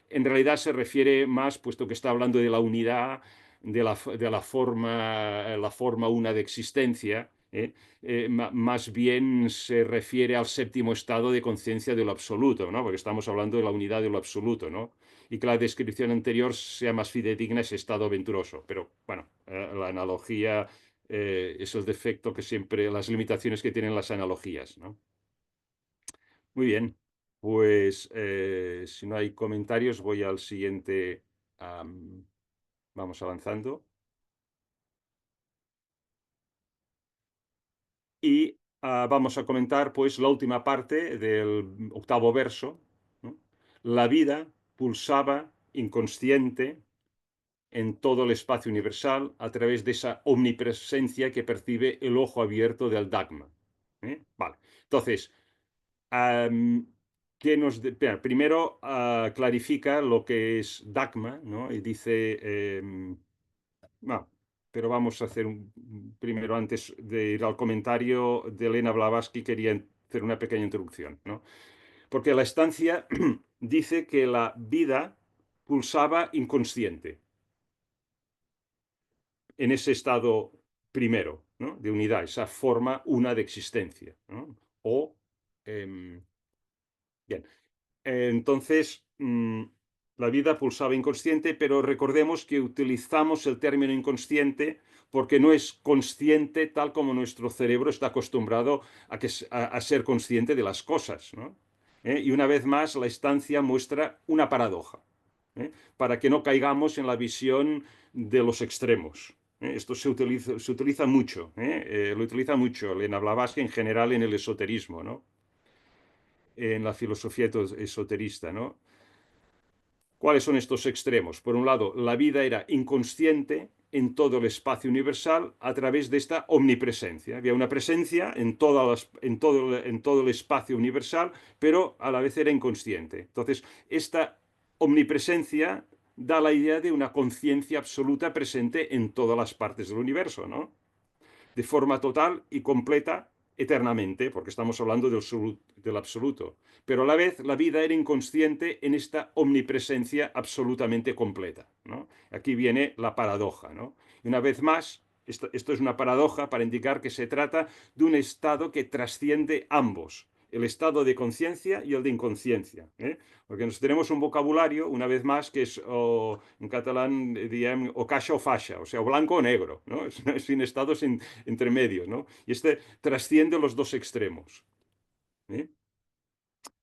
Speaker 1: En realidad se refiere más, puesto que está hablando de la unidad, de la forma una de existencia, más bien se refiere al séptimo estado de conciencia de lo absoluto, ¿no? Porque estamos hablando de la unidad de lo absoluto, ¿no? Y que la descripción anterior sea más fidedigna ese estado aventuroso. Pero bueno, la analogía es el defecto que siempre, las limitaciones que tienen las analogías, ¿no? Muy bien, pues si no hay comentarios voy al siguiente. Vamos avanzando. Y vamos a comentar pues la última parte del octavo verso, ¿no? La vida pulsaba inconsciente en todo el espacio universal a través de esa omnipresencia que percibe el ojo abierto del Dagma. Vale. Entonces, primero clarifica lo que es Dagma, ¿no? Y dice, no, pero vamos a hacer primero, antes de ir al comentario de Elena Blavatsky, quería hacer una pequeña introducción, ¿no? Porque la estancia dice que la vida pulsaba inconsciente en ese estado primero, ¿no? De unidad, esa forma una de existencia, ¿no? O, bien, entonces, la vida pulsaba inconsciente, pero recordemos que utilizamos el término inconsciente porque no es consciente tal como nuestro cerebro está acostumbrado a ser consciente de las cosas, ¿no? Y una vez más, la estancia muestra una paradoja, para que no caigamos en la visión de los extremos. Esto se utiliza mucho, lo utiliza mucho Elena Blavatsky en general en el esoterismo, ¿no? En la filosofía esoterista, ¿no? ¿Cuáles son estos extremos? Por un lado, la vida era inconsciente en todo el espacio universal a través de esta omnipresencia. Había una presencia en todo el espacio universal, pero a la vez era inconsciente. Entonces, esta omnipresencia da la idea de una conciencia absoluta presente en todas las partes del universo, ¿no? De forma total y completa eternamente, porque estamos hablando del absoluto. Pero a la vez la vida era inconsciente en esta omnipresencia absolutamente completa, ¿no? Aquí viene la paradoja, ¿no? Y una vez más, esto es una paradoja para indicar que se trata de un estado que trasciende ambos, el estado de conciencia y el de inconsciencia, ¿eh? Porque nos tenemos un vocabulario, una vez más, que es, en catalán, diríem, o caixa o faixa, o sea, o blanco o negro, ¿no? Sin estados entre medio, ¿no? Y este trasciende los dos extremos, ¿eh?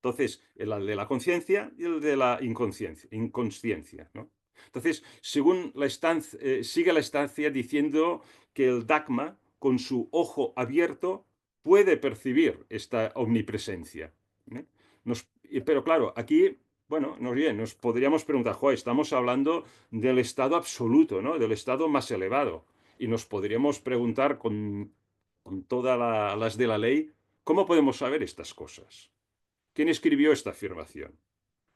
Speaker 1: Entonces, el de la conciencia y el de la inconsciencia, ¿no? Entonces, según la estancia, sigue la estancia diciendo que el Dagma, con su ojo abierto, puede percibir esta omnipresencia, ¿eh? Pero claro, aquí, bueno, nos podríamos preguntar, joder, estamos hablando del estado absoluto, ¿no? Del estado más elevado. Y nos podríamos preguntar con todas las de la ley, ¿cómo podemos saber estas cosas? ¿Quién escribió esta afirmación?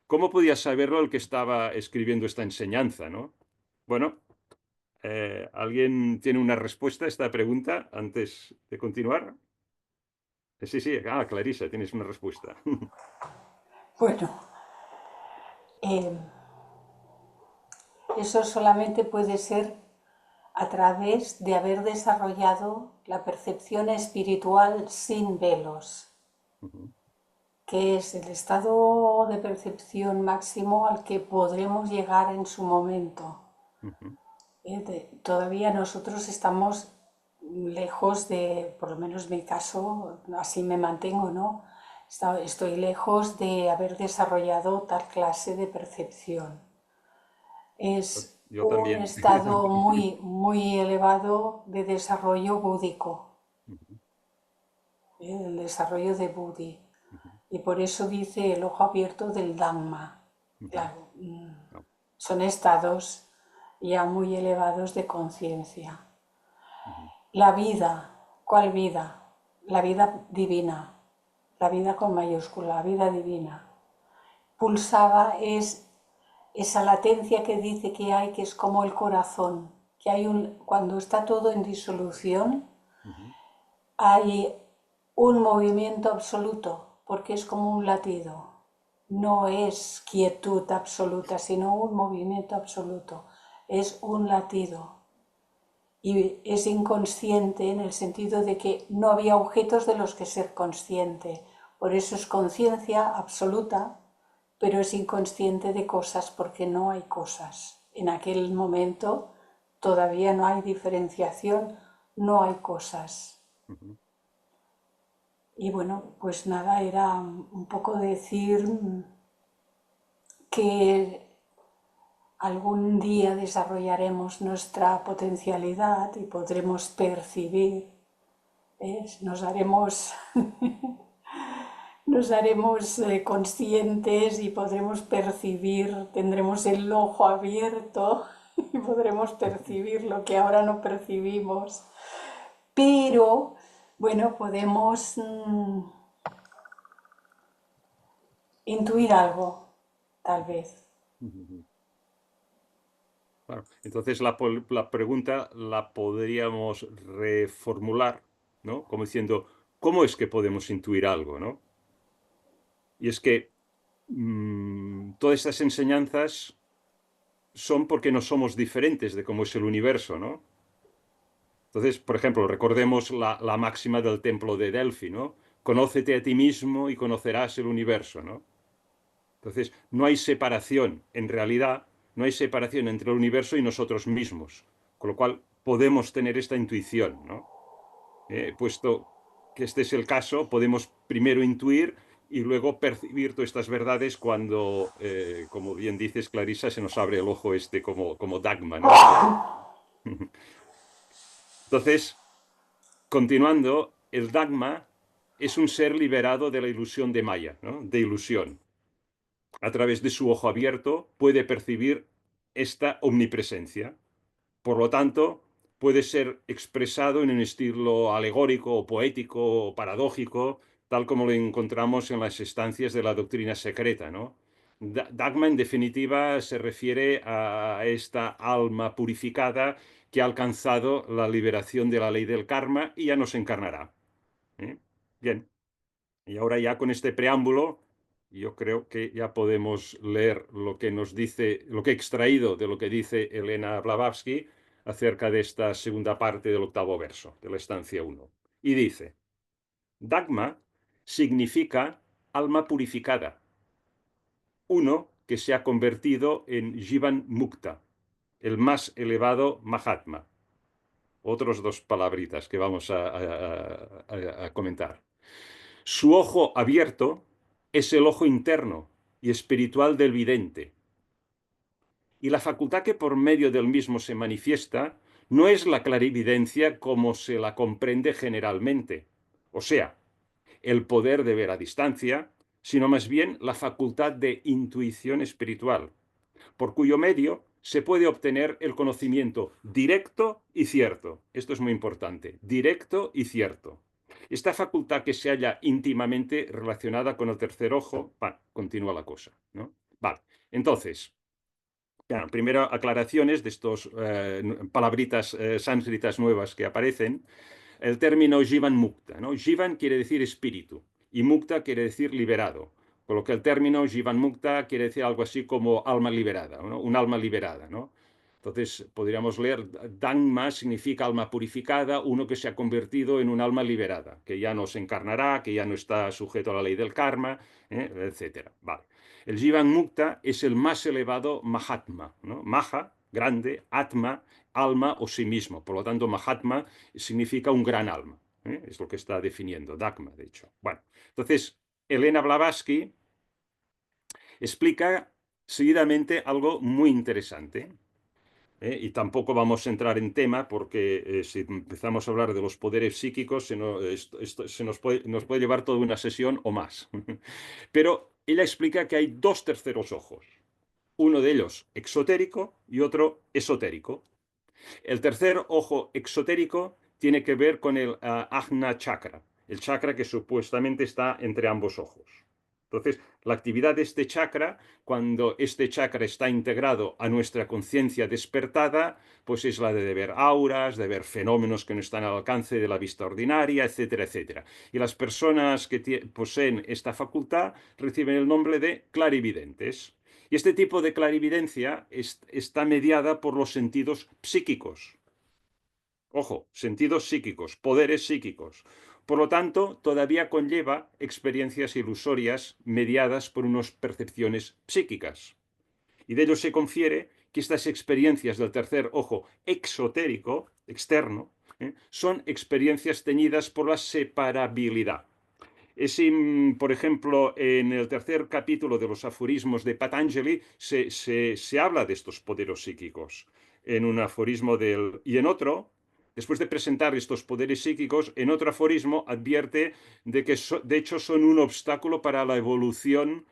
Speaker 1: ¿Cómo podía saberlo el que estaba escribiendo esta enseñanza, ¿no? Bueno, ¿alguien tiene una respuesta a esta pregunta antes de continuar? Sí, sí, Clarisa, tienes una respuesta.
Speaker 2: Bueno, eh, eso solamente puede ser a través de haber desarrollado la percepción espiritual sin velos, que es el estado de percepción máximo al que podremos llegar en su momento. Todavía nosotros estamos lejos de, por lo menos en mi caso, así me mantengo, ¿no? Estoy lejos de haber desarrollado tal clase de percepción. Es
Speaker 1: Yo
Speaker 2: un
Speaker 1: también.
Speaker 2: estado muy, muy elevado de desarrollo búdico, el desarrollo de Budi. Y por eso dice el ojo abierto del Dhamma. Claro, son estados ya muy elevados de conciencia. La vida, ¿cuál vida? La vida divina, la vida con mayúscula, la vida divina. Pulsaba es esa latencia que dice que hay, que es como el corazón, que cuando está todo en disolución,
Speaker 1: Ujú.
Speaker 2: hay un movimiento absoluto, porque es como un latido. No es quietud absoluta, sino un movimiento absoluto. Es un latido. Y es inconsciente en el sentido de que no había objetos de los que ser consciente. Por eso es conciencia absoluta, pero es inconsciente de cosas porque no hay cosas. En aquel momento todavía no hay diferenciación, no hay cosas.
Speaker 1: Ujú.
Speaker 2: Y bueno, pues nada, era un poco decir que algún día desarrollaremos nuestra potencialidad y podremos percibir, ¿ves? Nos haremos conscientes y podremos percibir, tendremos el ojo abierto y podremos percibir lo que ahora no percibimos. Pero, bueno, podemos intuir algo, tal vez.
Speaker 1: Ujú. Claro. Entonces la pregunta la podríamos reformular, ¿no? Como diciendo, ¿cómo es que podemos intuir algo, ¿no? Y es que todas estas enseñanzas son porque no somos diferentes de cómo es el universo, ¿no? Entonces, por ejemplo, recordemos la máxima del templo de Delfi, ¿no? Conócete a ti mismo y conocerás el universo, ¿no? Entonces, no hay separación, en realidad, no hay separación entre el universo y nosotros mismos, con lo cual podemos tener esta intuición, ¿no? Puesto que este es el caso, podemos primero intuir y luego percibir todas estas verdades cuando, como bien dices, Clarisa, se nos abre el ojo este como Dagma, ¿no? Entonces, continuando, el Dagma es un ser liberado de la ilusión de Maya, ¿no? De ilusión. A través de su ojo abierto puede percibir esta omnipresencia. Por lo tanto, puede ser expresado en un estilo alegórico o poético o paradójico, tal como lo encontramos en las estancias de la doctrina secreta, ¿no? Dagma, en definitiva, se refiere a esta alma purificada que ha alcanzado la liberación de la ley del karma y ya no se encarnará. ¿Eh? Bien. Y ahora ya con este preámbulo, yo creo que ya podemos leer lo que nos dice, lo que he extraído de lo que dice Elena Blavatsky acerca de esta segunda parte del octavo verso, de la estancia 1. Y dice, Dagma significa alma purificada, uno que se ha convertido en Jivan Mukta, el más elevado Mahatma. Otros dos palabritas que vamos a comentar. Su ojo abierto es el ojo interno y espiritual del vidente. Y la facultad que por medio del mismo se manifiesta no es la clarividencia como se la comprende generalmente, o sea, el poder de ver a distancia, sino más bien la facultad de intuición espiritual, por cuyo medio se puede obtener el conocimiento directo y cierto. Esto es muy importante, directo y cierto. Esta facultad que se halla íntimamente relacionada con el tercer ojo, continúa la cosa, ¿no? Vale, entonces, ya, primero aclaraciones de estos palabritas sánscritas nuevas que aparecen. El término Jivan Mukta, ¿no? Jivan quiere decir espíritu y Mukta quiere decir liberado. Con lo que el término Jivan Mukta quiere decir algo así como alma liberada, ¿no? Un alma liberada, ¿no? Entonces podríamos leer Dhamma significa alma purificada, uno que se ha convertido en un alma liberada, que ya no se encarnará, que ya no está sujeto a la ley del karma, etcétera. Vale. El Jivan Mukta es el más elevado Mahatma, ¿no? Maha, grande, Atma, alma o sí mismo. Por lo tanto, Mahatma significa un gran alma. Es lo que está definiendo Dagma, de hecho. Bueno, entonces, Elena Blavatsky explica seguidamente algo muy interesante. Y tampoco vamos a entrar en tema porque si empezamos a hablar de los poderes psíquicos, esto se nos puede llevar toda una sesión o más. Pero ella explica que hay dos terceros ojos. Uno de ellos exotérico y otro esotérico. El tercer ojo exotérico tiene que ver con el Ajna Chakra, el chakra que supuestamente está entre ambos ojos. Entonces, la actividad de este chakra, cuando este chakra está integrado a nuestra conciencia despertada, pues es la de ver auras, de ver fenómenos que no están al alcance de la vista ordinaria, etcétera, etcétera. Y las personas que poseen esta facultad reciben el nombre de clarividentes. Y este tipo de clarividencia está mediada por los sentidos psíquicos. Ojo, sentidos psíquicos, poderes psíquicos. Por lo tanto, todavía conlleva experiencias ilusorias mediadas por unas percepciones psíquicas. Y de ello se confiere que estas experiencias del tercer ojo exotérico, externo, son experiencias teñidas por la separabilidad. Por ejemplo, en el tercer capítulo de los aforismos de Patanjali se habla de estos poderes psíquicos. En un aforismo y en otro, después de presentar estos poderes psíquicos, en otro aforismo advierte de que de hecho son un obstáculo para la evolución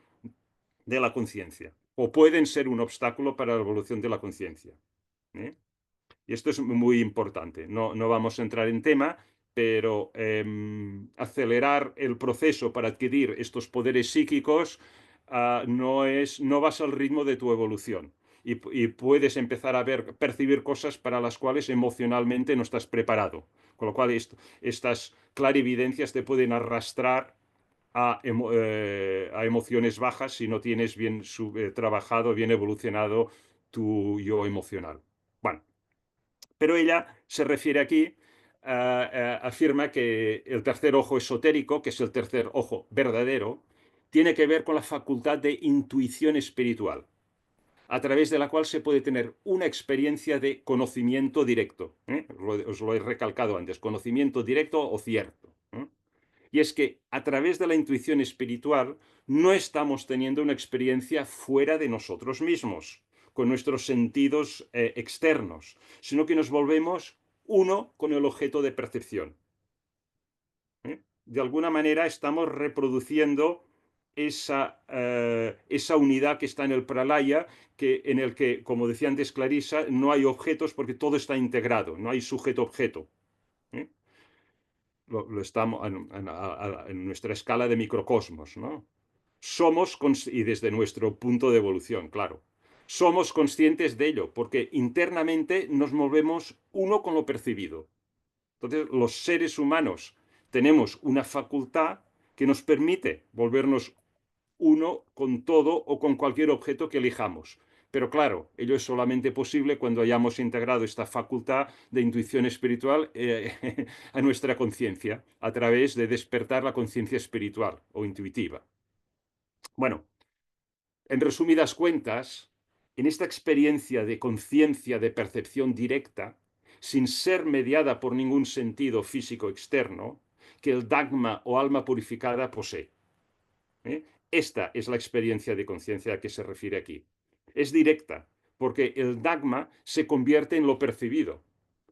Speaker 1: de la conciencia, o pueden ser un obstáculo para la evolución de la conciencia. ¿Eh? Y esto es muy importante. No vamos a entrar en tema, pero acelerar el proceso para adquirir estos poderes psíquicos no vas al ritmo de tu evolución. Y puedes empezar a percibir cosas para las cuales emocionalmente no estás preparado. Con lo cual, estas clarividencias te pueden arrastrar a emociones bajas si no tienes bien trabajado, bien evolucionado tu yo emocional. Bueno, pero ella se refiere aquí, afirma que el tercer ojo esotérico, que es el tercer ojo verdadero, tiene que ver con la facultad de intuición espiritual, a través de la cual se puede tener una experiencia de conocimiento directo. Os lo he recalcado antes, conocimiento directo o cierto. Y es que a través de la intuición espiritual no estamos teniendo una experiencia fuera de nosotros mismos, con nuestros sentidos externos, sino que nos volvemos uno con el objeto de percepción. De alguna manera estamos reproduciendo esa unidad que está en el pralaya, en el que, como decía antes Clarisa, no hay objetos porque todo está integrado, no hay sujeto-objeto. Lo estamos en nuestra escala de microcosmos, ¿no? Y desde nuestro punto de evolución, claro, somos conscientes de ello, porque internamente nos movemos uno con lo percibido. Entonces, los seres humanos tenemos una facultad que nos permite volvernos uno con todo o con cualquier objeto que elijamos. Pero claro, ello es solamente posible cuando hayamos integrado esta facultad de intuición espiritual a nuestra conciencia, a través de despertar la conciencia espiritual o intuitiva. Bueno, en resumidas cuentas, en esta experiencia de conciencia, de percepción directa, sin ser mediada por ningún sentido físico externo, que el Dagma o alma purificada posee. Esta es la experiencia de conciencia a que se refiere aquí. Es directa, porque el Dagma se convierte en lo percibido.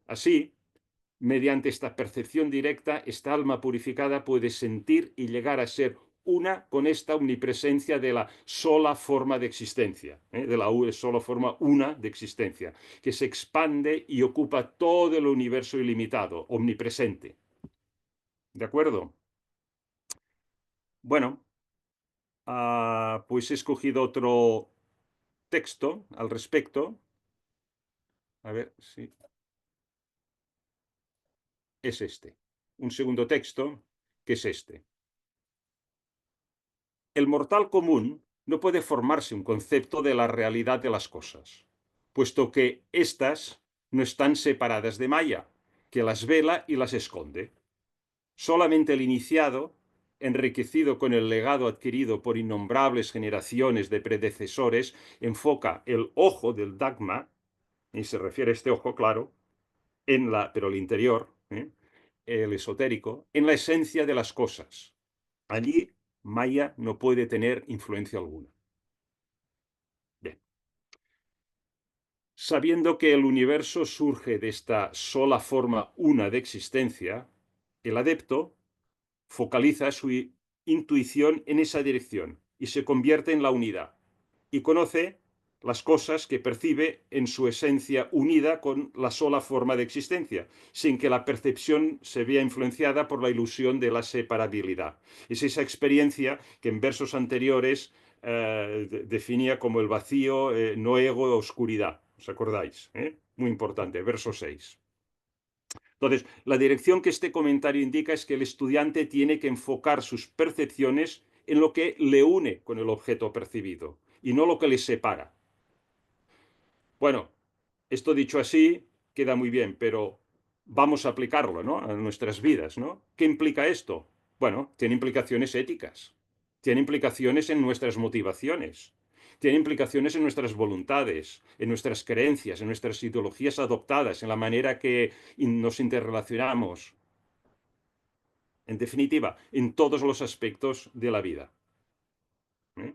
Speaker 1: Así, mediante esta percepción directa, esta alma purificada puede sentir y llegar a ser una con esta omnipresencia de la sola forma de existencia, de la sola forma una de existencia, que se expande y ocupa todo el universo ilimitado, omnipresente. ¿De acuerdo? Bueno, pues he escogido otro texto al respecto. A ver si es este. Un segundo texto, que es este. El mortal común no puede formarse un concepto de la realidad de las cosas, puesto que éstas no están separadas de Maya, que las vela y las esconde. Solamente el iniciado, enriquecido con el legado adquirido por innombrables generaciones de predecesores, enfoca el ojo del Dagma, y se refiere a este ojo, claro, pero el interior, el esotérico, en la esencia de las cosas. Allí Maya no puede tener influencia alguna. Bien. Sabiendo que el universo surge de esta sola forma una de existencia, el adepto focaliza su intuición en esa dirección y se convierte en la unidad. Y conoce las cosas que percibe en su esencia unida con la sola forma de existencia, sin que la percepción se vea influenciada por la ilusión de la separabilidad. Es esa experiencia que en versos anteriores definía como el vacío, no ego, oscuridad. ¿Os acordáis? Muy importante, verso 6. Entonces, la dirección que este comentario indica es que el estudiante tiene que enfocar sus percepciones en lo que le une con el objeto percibido y no lo que le separa. Bueno, esto dicho así queda muy bien, pero vamos a aplicarlo, ¿no?, a nuestras vidas, ¿no? ¿Qué implica esto? Bueno, tiene implicaciones éticas, tiene implicaciones en nuestras motivaciones, tiene implicaciones en nuestras voluntades, en nuestras creencias, en nuestras ideologías adoptadas, en la manera que nos interrelacionamos, en definitiva, en todos los aspectos de la vida. ¿Eh?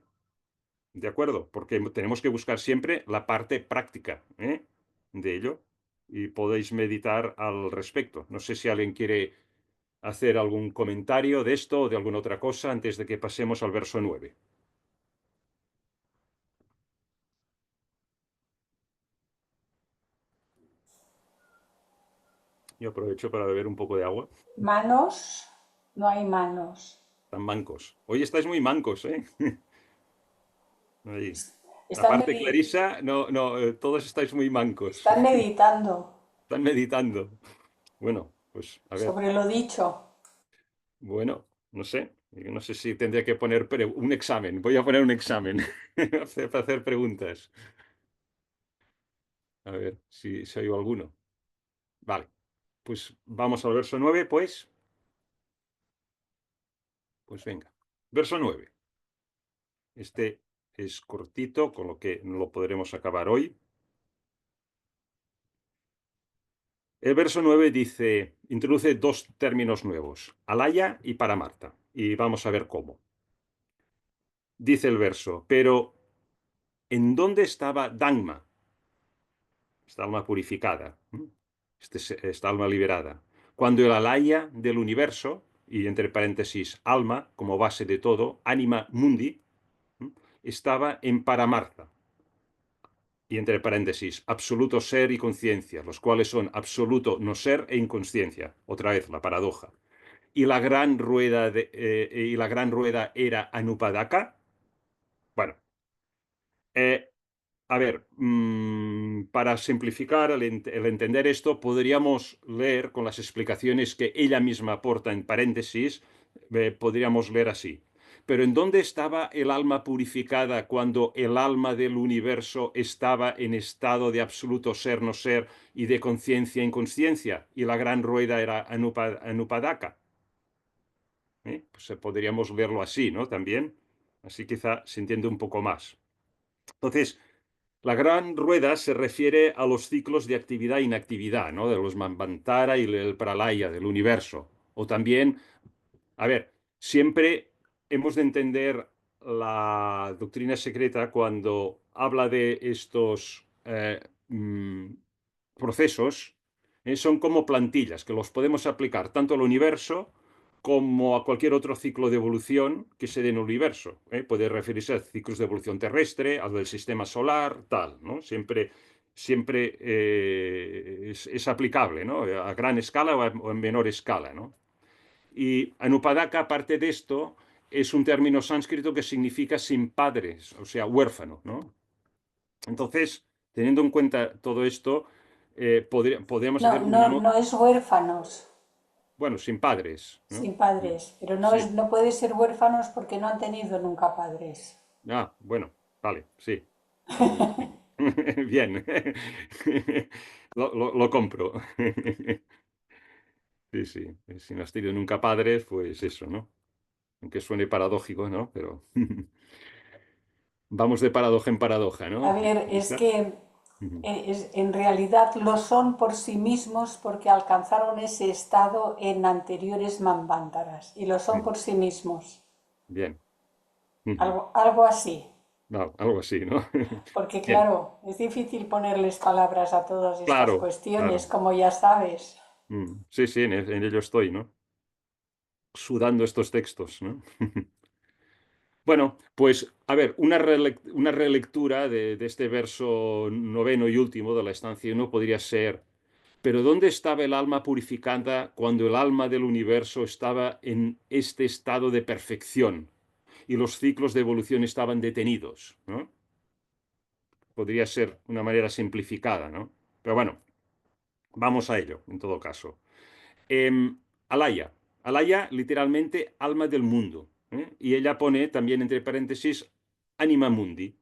Speaker 1: ¿De acuerdo? Porque tenemos que buscar siempre la parte práctica, de ello, y podéis meditar al respecto. No sé si alguien quiere hacer algún comentario de esto o de alguna otra cosa antes de que pasemos al verso 9. Yo aprovecho para beber un poco de agua.
Speaker 2: Manos, no hay manos.
Speaker 1: Están mancos. Hoy estáis muy mancos, ¿eh? Ahí.
Speaker 2: Están,
Speaker 1: Aparte, Clarisa, no, no, todos estáis muy mancos.
Speaker 2: están meditando
Speaker 1: Están meditando. Bueno, pues a ver.
Speaker 2: sobre lo dicho.
Speaker 1: Bueno, no sé. No sé si tendría que poner un examen. Voy a poner un examen para hacer preguntas. A ver si oigo alguno. Vale. Pues vamos al verso 9, pues. Pues venga. Verso 9. Este es cortito, con lo que no lo podremos acabar hoy. El verso 9 dice, introduce dos términos nuevos, alaya y paramarta. Y vamos a ver cómo. Dice el verso, pero ¿en dónde estaba Dhamma? Esta alma purificada, esta alma liberada. Cuando el alaya del universo, y entre paréntesis, alma como base de todo, anima mundi, estaba en Paramartha, y entre paréntesis, absoluto ser y conciencia, los cuales son absoluto no ser e inconsciencia. Otra vez, la paradoja. Y la gran rueda era Anupadaka. Bueno, eh, a ver, para simplificar el entender esto, podríamos leer con las explicaciones que ella misma aporta en paréntesis, podríamos leer así. Pero ¿en dónde estaba el alma purificada cuando el alma del universo estaba en estado de absoluto ser, no ser y de conciencia, inconsciencia? Y la gran rueda era Anupadaka. Pues podríamos leerlo así, ¿no? También. Así quizá se entiende un poco más. Entonces, la gran rueda se refiere a los ciclos de actividad e inactividad, ¿no? De los Manvantara y el Pralaya del universo. O también, a ver, siempre hemos de entender la doctrina secreta cuando habla de estos procesos, son como plantillas que los podemos aplicar tanto al universo como a cualquier otro ciclo de evolución que se dé en el universo. Puede referirse a ciclos de evolución terrestre, al del sistema solar, tal, ¿no? Siempre es aplicable, ¿no? A gran escala o en menor escala, ¿no? Y Anupadaka, aparte de esto, es un término sánscrito que significa sin padres, o sea, huérfano, ¿no? Entonces, teniendo en cuenta todo esto, podríamos
Speaker 2: No,
Speaker 1: hacer una nota,
Speaker 2: no es huérfanos,
Speaker 1: bueno, sin padres, ¿no?
Speaker 2: sin padres, pero no,
Speaker 1: Sí.
Speaker 2: no puede ser huérfanos porque no han tenido nunca padres.
Speaker 1: Ah, bueno, vale, sí. Vale. Bien. Lo compro. Sí, sí. Si no has tenido nunca padres, pues eso, ¿no? Aunque suene paradójico, ¿no? Pero vamos de paradoja en paradoja,
Speaker 2: A
Speaker 1: ¿no?
Speaker 2: ver, es
Speaker 1: Lisa.
Speaker 2: que
Speaker 1: Ujú.
Speaker 2: en realidad lo son por sí mismos porque alcanzaron ese estado en anteriores manvántaras y lo son
Speaker 1: Ujú.
Speaker 2: por sí mismos.
Speaker 1: Bien. Ujú.
Speaker 2: Algo así.
Speaker 1: No, algo así, ¿no?
Speaker 2: Porque
Speaker 1: Bien.
Speaker 2: claro, es difícil ponerles palabras a todas estas
Speaker 1: Claro,
Speaker 2: cuestiones,
Speaker 1: claro.
Speaker 2: como ya sabes.
Speaker 1: Sí, sí, en ello estoy, ¿no? Sudando estos textos, ¿no? Bueno, pues a ver, una relectura de este verso noveno y último de la estancia 1 podría ser, pero ¿dónde estaba el alma purificada cuando el alma del universo estaba en este estado de perfección y los ciclos de evolución estaban detenidos, ¿no? Podría ser una manera simplificada, ¿no? Pero bueno, vamos a ello, en todo caso. Alaya. Alaya, literalmente, alma del mundo. ¿Eh? Y ella pone también entre paréntesis anima mundi.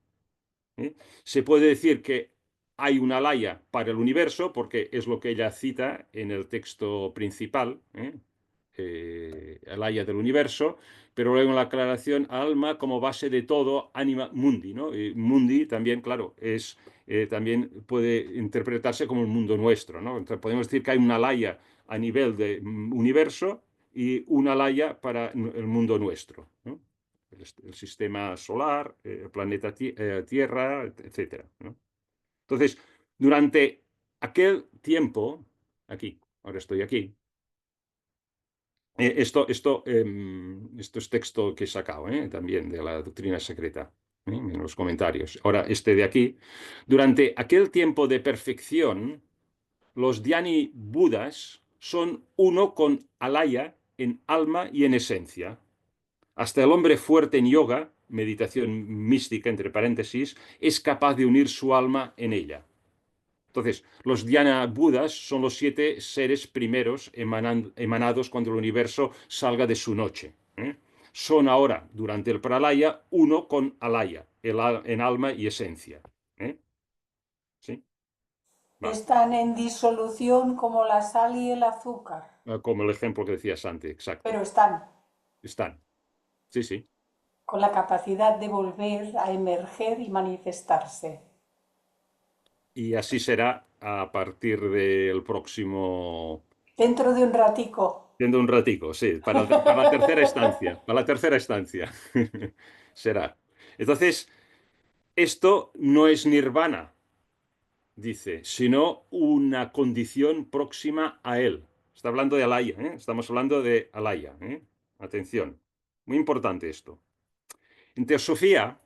Speaker 1: ¿Eh? Se puede decir que hay una Alaya para el universo, porque es lo que ella cita en el texto principal, Alaya del universo, pero luego en la aclaración, alma como base de todo, anima mundi, ¿no? Y mundi también, claro, también puede interpretarse como el mundo nuestro, ¿no? Entonces podemos decir que hay una Alaya a nivel de universo y una Alaya para el mundo nuestro, ¿no? El sistema solar, el planeta Tierra, etcétera, ¿no? Entonces, durante aquel tiempo, aquí, ahora estoy aquí, esto es texto que he sacado también de la doctrina secreta, en los comentarios. Ahora, este de aquí, durante aquel tiempo de perfección, los Dhyani Budas son uno con Alaya en alma y en esencia. Hasta el hombre fuerte en yoga, meditación mística entre paréntesis, es capaz de unir su alma en ella. Entonces, los Dhyana Budas son los 7 seres primeros emanados cuando el universo salga de su noche. Son ahora, durante el Pralaya, uno con Alaya, en alma y esencia. ¿Eh? ¿Sí? Vale.
Speaker 2: Están en disolución como la sal y el azúcar,
Speaker 1: Como el ejemplo que decías antes,
Speaker 2: pero
Speaker 1: exacto.
Speaker 2: están
Speaker 1: Están. Sí, sí.
Speaker 2: con la capacidad de volver a emerger y manifestarse.
Speaker 1: Y así será a partir del próximo.
Speaker 2: Dentro de un ratico.
Speaker 1: Yendo un ratico, sí, para la tercera estancia, para la tercera estancia será. Entonces, esto no es nirvana, dice, sino una condición próxima a él. Está hablando de alaya, ¿eh? Estamos hablando de alaya, ¿eh? Atención, muy importante esto. En teosofía,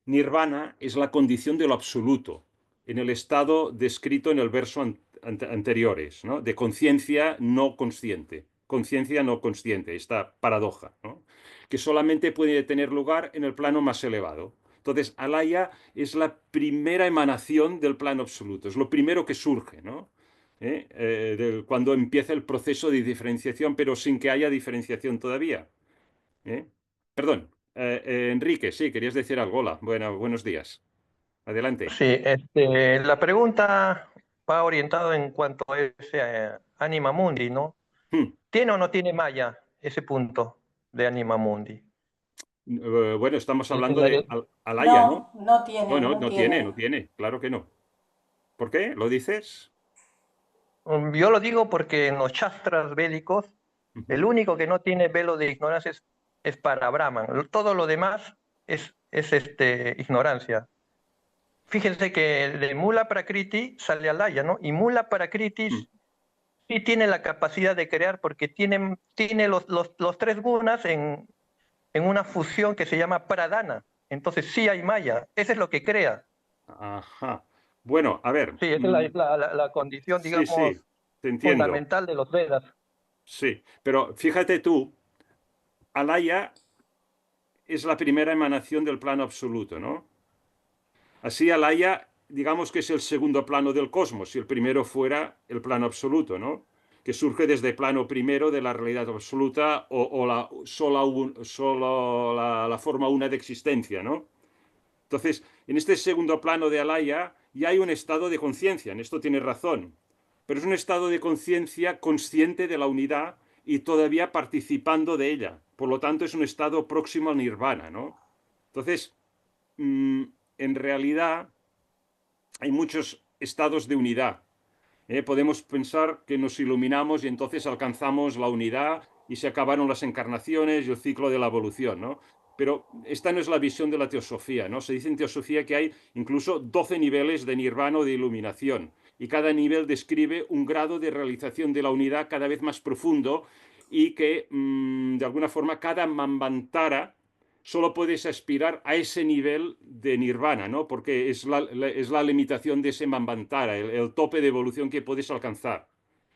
Speaker 1: nirvana es la condición de lo absoluto, en el estado descrito en el verso anteriores, ¿no? De conciencia no consciente. Conciencia no consciente, esta paradoja, ¿no? Que solamente puede tener lugar en el plano más elevado. Entonces, alaya es la primera emanación del plano absoluto, es lo primero que surge, ¿no? Cuando empieza el proceso de diferenciación, pero sin que haya diferenciación todavía. ¿Eh? Perdón, Enrique, sí, querías decir algo. Hola, bueno, buenos días. Adelante.
Speaker 3: Sí, la pregunta va orientada en cuanto a ese Anima Mundi, ¿no?
Speaker 1: Hmm.
Speaker 3: ¿Tiene o no tiene Maya ese punto de Anima Mundi?
Speaker 1: Bueno, estamos
Speaker 3: El-
Speaker 1: hablando
Speaker 3: el-
Speaker 1: de
Speaker 3: el-
Speaker 1: Alaya, ¿no?
Speaker 2: No, no tiene,
Speaker 1: Bueno,
Speaker 2: no
Speaker 1: no tiene, no
Speaker 2: tiene.
Speaker 1: tiene, claro que no. ¿Por qué? ¿Lo dices?
Speaker 3: Yo lo digo porque en los Shastras bélicos, el
Speaker 1: Ujú.
Speaker 3: único que no tiene velo de ignorancia es para Brahman. Todo lo demás es ignorancia. Fíjense que de Mula Prakriti sale Alaya, ¿no? Y Mula Prakriti
Speaker 1: Hmm.
Speaker 3: sí tiene la capacidad de crear porque tiene los tres gunas en una fusión que se llama pradana. Entonces sí hay maya. Eso es lo que crea.
Speaker 1: Ajá. Bueno, a ver.
Speaker 3: Sí, esa es la condición,
Speaker 1: Sí,
Speaker 3: digamos,
Speaker 1: sí, te entiendo.
Speaker 3: fundamental de los Vedas.
Speaker 1: Sí, pero fíjate tú, Alaya es la primera emanación del plano absoluto, ¿no? Así Alaya, digamos que es el segundo plano del cosmos, si el primero fuera el plano absoluto, ¿no? Que surge desde el plano primero de la realidad absoluta o solo la forma una de existencia, ¿no? Entonces, en este segundo plano de Alaya ya hay un estado de conciencia, en esto tiene razón, pero es un estado de conciencia consciente de la unidad y todavía participando de ella. Por lo tanto, es un estado próximo al nirvana, ¿no? Entonces, mm, en realidad hay muchos estados de unidad. Podemos pensar que nos iluminamos y entonces alcanzamos la unidad y se acabaron las encarnaciones y el ciclo de la evolución, ¿no? Pero esta no es la visión de la teosofía, ¿no? Se dice en teosofía que hay incluso 12 niveles de nirvana o de iluminación y cada nivel describe un grado de realización de la unidad cada vez más profundo y que de alguna forma cada manvantara solo puedes aspirar a ese nivel de nirvana, ¿no? Porque es la limitación de ese Manvantara, el tope de evolución que puedes alcanzar.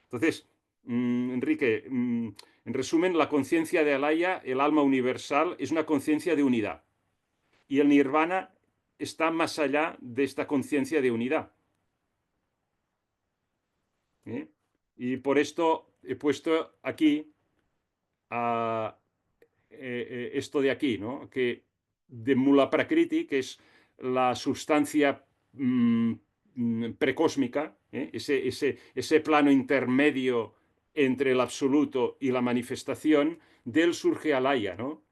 Speaker 1: Entonces, Enrique, en resumen, la conciencia de Alaya, el alma universal, es una conciencia de unidad. Y el nirvana está más allá de esta conciencia de unidad. ¿Eh? Y por esto he puesto aquí esto de aquí, ¿no? Que de Mula Prakriti, que es la sustancia precósmica, ¿eh? Ese plano intermedio entre el absoluto y la manifestación, de él surge Alaya, ¿no?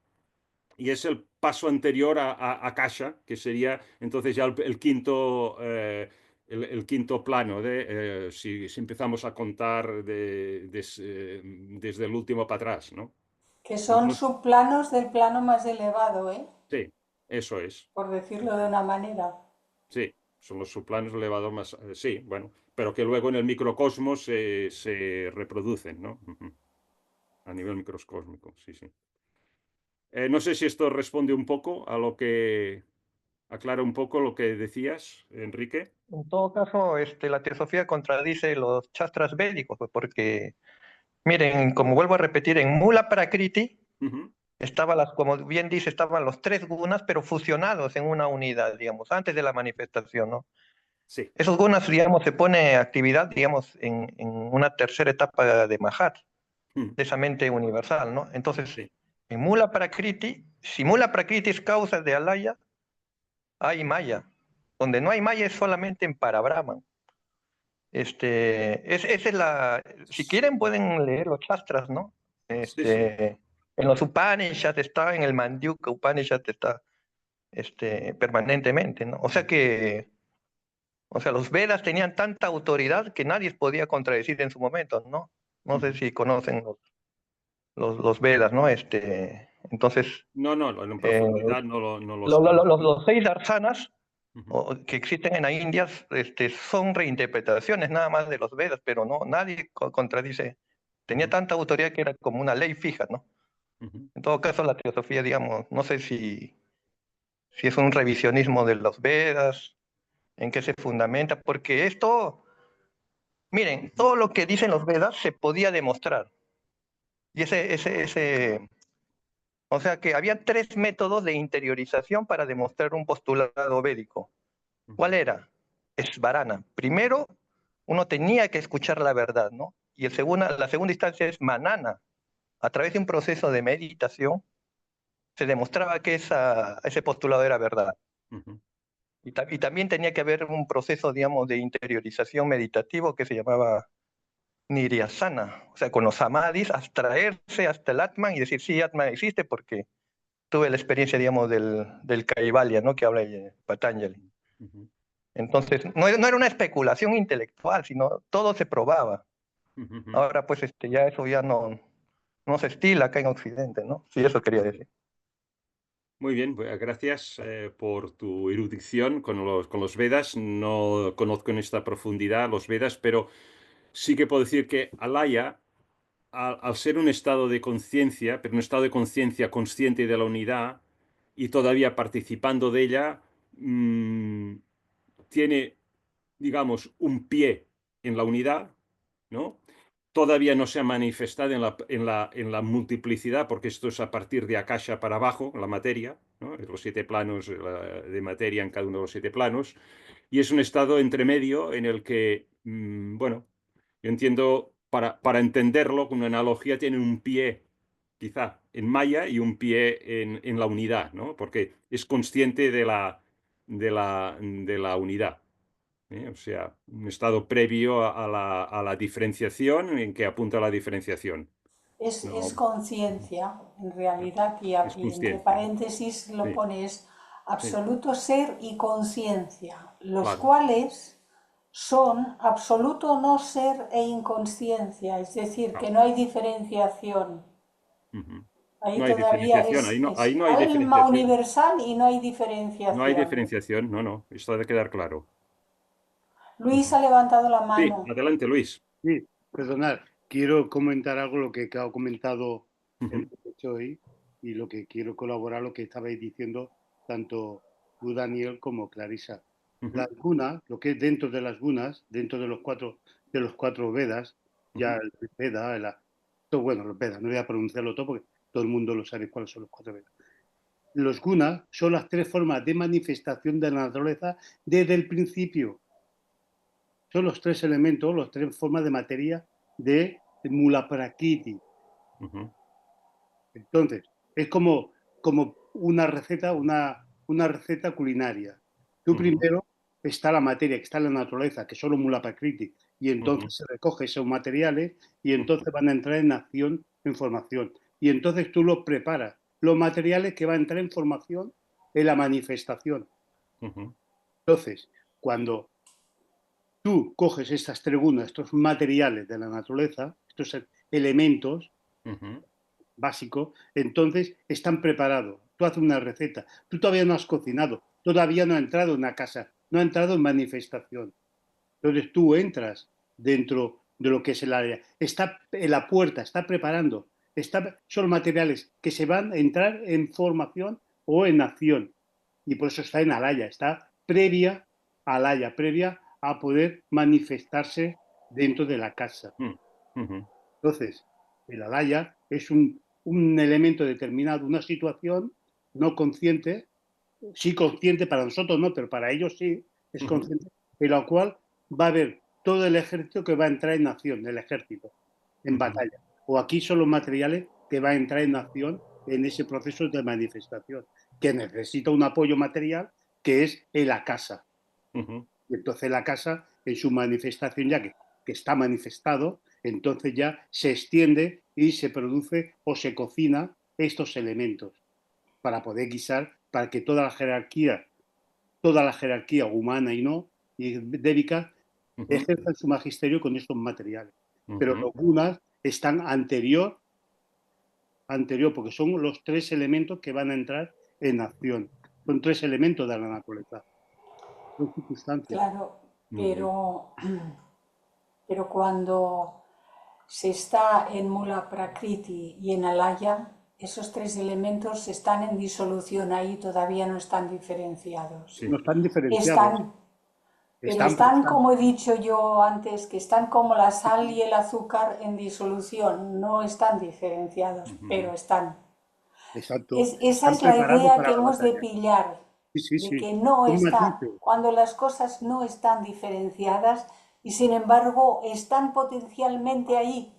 Speaker 1: Y es el paso anterior a Akasha, que sería entonces ya el quinto, el quinto plano, si empezamos a contar desde el último para atrás, ¿no?
Speaker 2: Que son
Speaker 1: Entonces,
Speaker 2: subplanos del plano más elevado, ¿eh?
Speaker 1: sí, eso es.
Speaker 2: Por decirlo de una manera.
Speaker 1: Sí, son los subplanos elevados más. Sí, bueno, pero que luego en el microcosmos se reproducen, ¿no? Ujú. A nivel microscósmico, sí, sí. No sé si esto responde un poco a lo que. Aclara un poco lo que decías, Enrique.
Speaker 3: En todo caso, la teosofía contradice los shastras védicos, pues, porque, miren, como vuelvo a repetir, en Mula Prakriti
Speaker 1: Ujú.
Speaker 3: como bien dice, estaban los tres gunas, pero fusionados en una unidad, digamos, antes de la manifestación, ¿no?
Speaker 1: Sí.
Speaker 3: Esos gunas, digamos, se pone actividad, digamos, en una tercera etapa de Mahat,
Speaker 1: Mm.
Speaker 3: de esa mente universal, ¿no? Entonces,
Speaker 1: Sí.
Speaker 3: en Mula Prakriti, si Mula Prakriti es causa de Alaya, hay Maya. Donde no hay Maya es solamente en Parabrahman. Esa es si quieren pueden leer los Shastras, ¿no?
Speaker 1: Sí, sí.
Speaker 3: En los Upanishads está, en el Mandyuka Upanishad está, permanentemente, ¿no? O sea, los Vedas tenían tanta autoridad que nadie podía contradecir en su momento, ¿no? No sé
Speaker 1: Ujú.
Speaker 3: si conocen los Vedas, ¿no? Entonces,
Speaker 1: No, no, en
Speaker 3: eh,
Speaker 1: profundidad no los conozco.
Speaker 3: los seis darsanas
Speaker 1: Ujú.
Speaker 3: que existen en la India son reinterpretaciones nada más de los Vedas, pero no, nadie contradice. Tenía
Speaker 1: Ujú.
Speaker 3: tanta autoridad que era como una ley fija, ¿no?
Speaker 1: Ujú.
Speaker 3: En todo caso, la teosofía, digamos, no sé si es un revisionismo de los Vedas, en qué se fundamenta, porque esto, miren,
Speaker 1: Ujú.
Speaker 3: todo lo que dicen los Vedas se podía demostrar. Y o sea que había tres métodos de interiorización para demostrar un postulado védico. ¿Cuál
Speaker 1: Ujú.
Speaker 3: era? Svarana. Primero, uno tenía que escuchar la verdad, ¿no? Y la segunda instancia es manana. A través de un proceso de meditación se demostraba que ese postulado era verdad.
Speaker 1: Ujú.
Speaker 3: Y también tenía que haber un proceso, digamos, de interiorización meditativo que se llamaba Niryasana, o sea, con los samadhis, abstraerse hasta el Atman y decir, sí, Atman existe porque tuve la experiencia, digamos, del Kaivalya, ¿no? Que habla Patanjali.
Speaker 1: Ujú.
Speaker 3: Entonces, no era una especulación intelectual, sino todo se probaba.
Speaker 1: Ujú. Ujú.
Speaker 3: Ahora, pues, ya eso ya no se estila acá en Occidente, ¿no? Sí, eso quería decir.
Speaker 1: Muy bien, pues, gracias por tu erudición con los Vedas. No conozco en esta profundidad los Vedas, pero sí que puedo decir que Alaya, al ser un estado de conciencia, pero un estado de conciencia consciente de la unidad y todavía participando de ella, tiene, digamos, un pie en la unidad, ¿no? Todavía no se ha manifestado en la multiplicidad, porque esto es a partir de Akasha para abajo, la materia, ¿no? Los 7 planos de materia en cada uno de los 7 planos. Y es un estado entremedio en el que, bueno, yo entiendo, para entenderlo, con una analogía, tiene un pie, quizá, en Maya y un pie en la unidad, ¿no? Porque es consciente de la unidad. O sea, un estado previo a la diferenciación, en que apunta a la diferenciación.
Speaker 2: Es
Speaker 1: No,
Speaker 2: conciencia, en realidad,
Speaker 1: es
Speaker 2: y entre
Speaker 1: consciencia.
Speaker 2: paréntesis lo
Speaker 1: Sí,
Speaker 2: pones
Speaker 1: sí,
Speaker 2: absoluto ser y conciencia, los
Speaker 1: claro.
Speaker 2: cuales son absoluto no ser e inconsciencia, es decir, que
Speaker 1: Claro.
Speaker 2: no hay diferenciación.
Speaker 1: Ujú.
Speaker 2: Ahí
Speaker 1: No hay
Speaker 2: todavía
Speaker 1: diferenciación, ahí
Speaker 2: es
Speaker 1: no hay
Speaker 2: alma
Speaker 1: diferenciación.
Speaker 2: universal y no hay
Speaker 1: No hay
Speaker 2: diferenciación.
Speaker 1: diferenciación, no, no, esto debe quedar claro.
Speaker 2: Luis
Speaker 1: Ujú.
Speaker 2: ha levantado la
Speaker 1: Sí,
Speaker 2: mano.
Speaker 1: adelante, Luis.
Speaker 4: Sí, perdonad, quiero comentar algo lo que ha comentado
Speaker 1: Ujú.
Speaker 4: el profesor hoy. y lo que quiero colaborar, lo que estabais diciendo, tanto tú, Daniel, como Clarisa. Las gunas, lo que es dentro de las gunas, dentro de los cuatro Vedas, ya el Veda, bueno, los Vedas, no voy a pronunciarlo todo porque todo el mundo lo sabe cuáles son los cuatro Vedas. Los gunas son las tres formas de manifestación de la naturaleza desde el principio. Son los tres elementos, las tres formas de materia de Mula Prakriti. Entonces, es como una receta, una receta culinaria. Tú primero está la materia, que está en la naturaleza, que son los Mula Prakriti, y entonces se recoge esos materiales y entonces van a entrar en acción, en formación. Y entonces tú los preparas, los materiales que van a entrar en formación en la manifestación. Entonces, cuando tú coges estas tregunas, estos materiales de la naturaleza, estos elementos básicos, entonces están preparados. Tú haces una receta, tú todavía no has cocinado, todavía no ha entrado en una casa, no ha entrado en manifestación. Entonces tú entras dentro de lo que es el área, está en la puerta, está preparando, son materiales que se van a entrar en formación o en acción. Y por eso está en alaya, está previa a alaya, previa a poder manifestarse dentro de la casa. Entonces, el alaya es un elemento determinado, una situación no consciente, sí consciente para nosotros no, pero para ellos sí, es consciente, en la cual va a haber todo el ejército que va a entrar en acción, el ejército, en batalla. O aquí son los materiales que va a entrar en acción en ese proceso de manifestación, que necesita un apoyo material que es en la casa. Y entonces la casa, en su manifestación, ya que está manifestado, entonces ya se extiende y se produce o se cocina estos elementos para poder guisar, para que toda la jerarquía humana y no, y débica, ejerzan su magisterio con estos materiales. Pero los gunas están anterior, porque son los tres elementos que van a entrar en acción. Son tres elementos de la naturaleza. Son circunstancias.
Speaker 2: Claro, pero cuando se está en Mula Prakriti y en Alaya, esos tres elementos están en disolución ahí, todavía no están diferenciados.
Speaker 4: Sí. No están diferenciados.
Speaker 2: Pero están, como he dicho yo antes, que están como la sal y el azúcar en disolución, no están diferenciados, pero están.
Speaker 4: Exacto.
Speaker 2: Esa es la idea que hemos de pillar, de que no está, cuando las cosas no están diferenciadas y sin embargo están potencialmente ahí,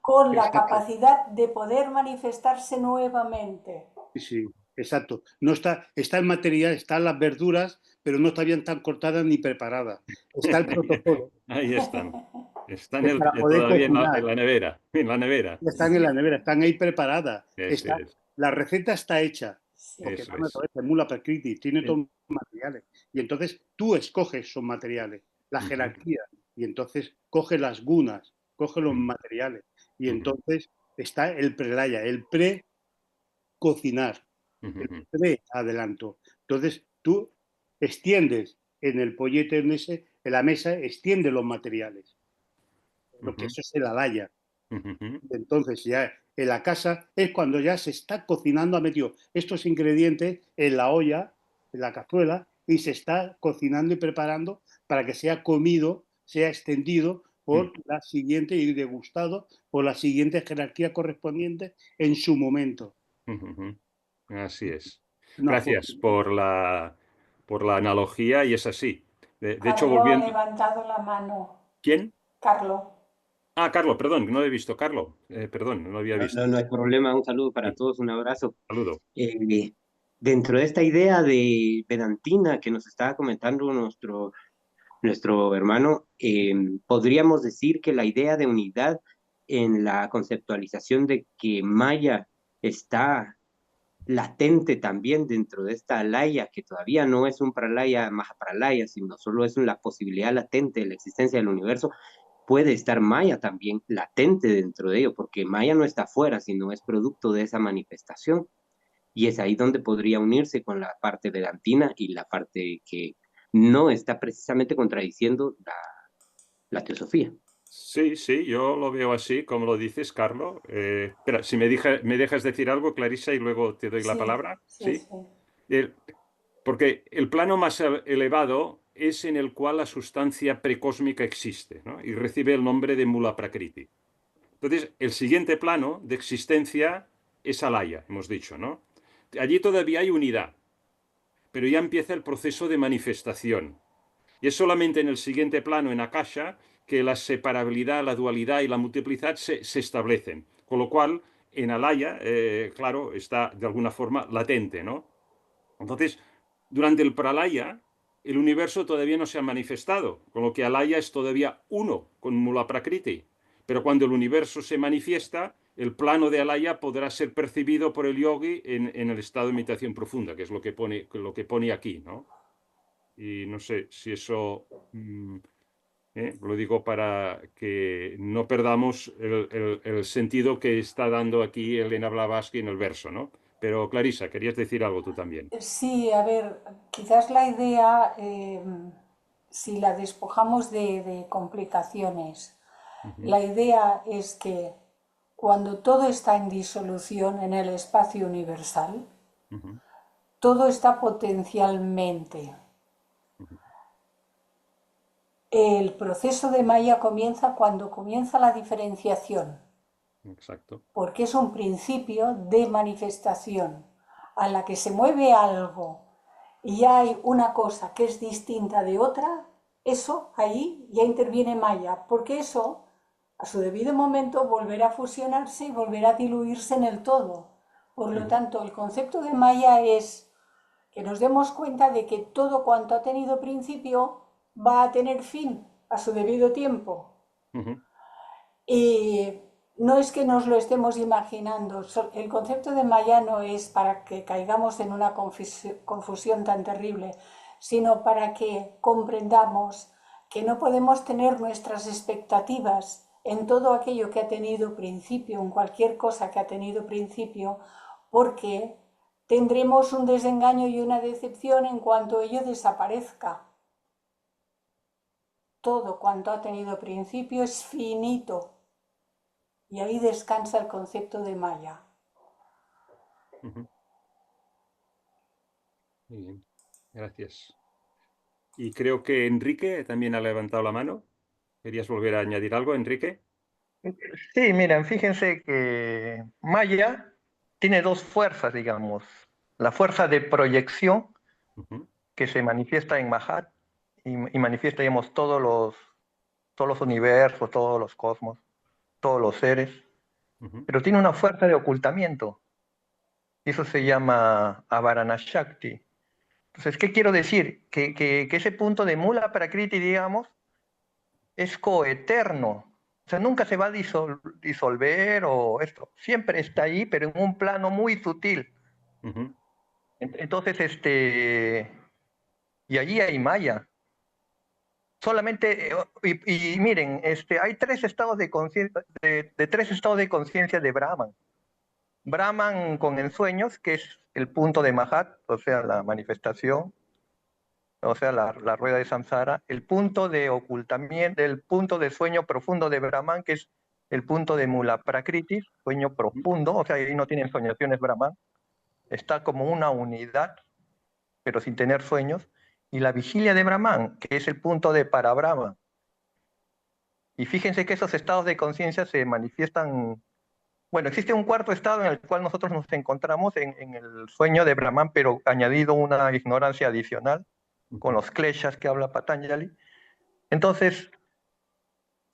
Speaker 2: con la capacidad de poder manifestarse nuevamente.
Speaker 4: Sí, exacto. No está el material, están las verduras, pero no estarían tan cortadas ni preparadas. Está el protocolo.
Speaker 1: Ahí están. Están todavía en la nevera. En la nevera.
Speaker 4: Están en la nevera, están ahí preparadas. La receta está hecha. Porque
Speaker 1: Eso
Speaker 4: es Mula Prakriti, tiene todos los materiales. Y entonces tú escoges esos materiales, la jerarquía. Y entonces coge las gunas, coge los materiales. Y entonces está el prelaya, el pre-cocinar, el pre-adelanto. Entonces tú extiendes en el pollete, en la mesa, extiende los materiales. Lo que eso es el alaya. Entonces ya en la casa es cuando ya se está cocinando, ha metido estos ingredientes en la olla, en la cazuela, y se está cocinando y preparando para que sea comido, sea extendido por la siguiente y degustado por la siguiente jerarquía correspondiente en su momento.
Speaker 1: Así es. Gracias por la analogía y es así. De hecho, volviendo...
Speaker 2: ha levantado la mano.
Speaker 1: ¿Quién?
Speaker 2: Carlos.
Speaker 1: Ah, Carlos, perdón, no lo he visto. Carlos, perdón, no lo había visto.
Speaker 5: No hay problema, un saludo para todos, un abrazo.
Speaker 1: Saludo.
Speaker 5: Dentro de esta idea de Vedantina que nos estaba comentando nuestro hermano, podríamos decir que la idea de unidad en la conceptualización de que Maya está latente también dentro de esta alaya, que todavía no es un pralaya, mahapralaya, sino solo es la posibilidad latente de la existencia del universo, puede estar Maya también latente dentro de ello, porque Maya no está afuera, sino es producto de esa manifestación. Y es ahí donde podría unirse con la parte vedantina y la parte que no está precisamente contradiciendo la teosofía.
Speaker 1: Sí, sí, yo lo veo así, como lo dices, Carlos. Espera, si me dejas decir algo, Clarisa, y luego te doy la
Speaker 2: Sí,
Speaker 1: palabra.
Speaker 2: sí,
Speaker 1: ¿Sí?
Speaker 2: sí.
Speaker 1: El- Porque el plano más elevado es en el cual la sustancia precósmica existe, ¿no? Y recibe el nombre de Mula Prakriti. Entonces, el siguiente plano de existencia es Alaya, hemos dicho, ¿no? Allí todavía hay unidad, pero ya empieza el proceso de manifestación. Y es solamente en el siguiente plano, en Akasha, que la separabilidad, la dualidad y la multiplicidad se establecen. Con lo cual, en Alaya, claro, está de alguna forma latente, ¿no? Entonces, durante el Pralaya, el universo todavía no se ha manifestado, con lo que Alaya es todavía uno con Mula Prakriti. Pero cuando el universo se manifiesta, el plano de Alaya podrá ser percibido por el yogi en el estado de meditación profunda, que es lo que pone aquí, ¿no? Y no sé si eso lo digo para que no perdamos el sentido que está dando aquí Elena Blavatsky en el verso, ¿no? Pero Clarisa, querías decir algo tú también.
Speaker 2: Sí, a ver, quizás la idea, si la despojamos de complicaciones,
Speaker 1: Ujú,
Speaker 2: la idea es que cuando todo está en disolución en el espacio universal,
Speaker 1: ujú,
Speaker 2: todo está potencialmente.
Speaker 1: ujú.
Speaker 2: El proceso de Maya comienza cuando comienza la diferenciación,
Speaker 1: Exacto.
Speaker 2: porque es un principio de manifestación a la que se mueve algo y hay una cosa que es distinta de otra, eso ahí ya interviene Maya, porque eso a su debido momento volverá a fusionarse y volverá a diluirse en el todo. Por lo
Speaker 1: Ujú,
Speaker 2: tanto, el concepto de Maya es que nos demos cuenta de que todo cuanto ha tenido principio va a tener fin a su debido tiempo.
Speaker 1: ujú,
Speaker 2: Y no es que nos lo estemos imaginando, el concepto de Maya no es para que caigamos en una confusión tan terrible, sino para que comprendamos que no podemos tener nuestras expectativas en todo aquello que ha tenido principio, en cualquier cosa que ha tenido principio, porque tendremos un desengaño y una decepción en cuanto ello desaparezca. Todo cuanto ha tenido principio es finito. Y ahí descansa el concepto de Maya.
Speaker 1: ujú. Muy bien, gracias. Y creo que Enrique también ha levantado la mano. ¿Querías volver a añadir algo, Enrique?
Speaker 3: Sí, miren, fíjense que Maya tiene dos fuerzas, digamos. La fuerza de proyección
Speaker 1: Ujú,
Speaker 3: que se manifiesta en Mahat y manifiesta, digamos, todos los universos, todos los cosmos, todos los seres,
Speaker 1: ujú,
Speaker 3: pero tiene una fuerza de ocultamiento y eso se llama Avarana Shakti. Entonces, ¿qué quiero decir? Que ese punto de Mula Prakriti, digamos, es coeterno. O sea, nunca se va a disolver o esto. Siempre está ahí, pero en un plano muy sutil.
Speaker 1: ujú,
Speaker 3: Entonces, y allí hay Maya. Solamente, y miren, hay tres estados de conciencia, de tres estados de conciencia de Brahman. Brahman con ensueños, que es el punto de Mahat, o sea, la manifestación, o sea, la rueda de samsara, el punto de ocultamiento, el punto de sueño profundo de Brahman, que es el punto de Mula Prakriti, sueño
Speaker 1: ujú,
Speaker 3: profundo, o sea, ahí no tienen soñaciones Brahman, está como una unidad, pero sin tener sueños, y la vigilia de Brahman, que es el punto de Parabrahma. Y fíjense que esos estados de conciencia se manifiestan. Bueno, existe un cuarto estado en el cual nosotros nos encontramos en el sueño de Brahman, pero añadido una ignorancia adicional con
Speaker 1: ujú,
Speaker 3: los kleshas que habla Patanjali. Entonces,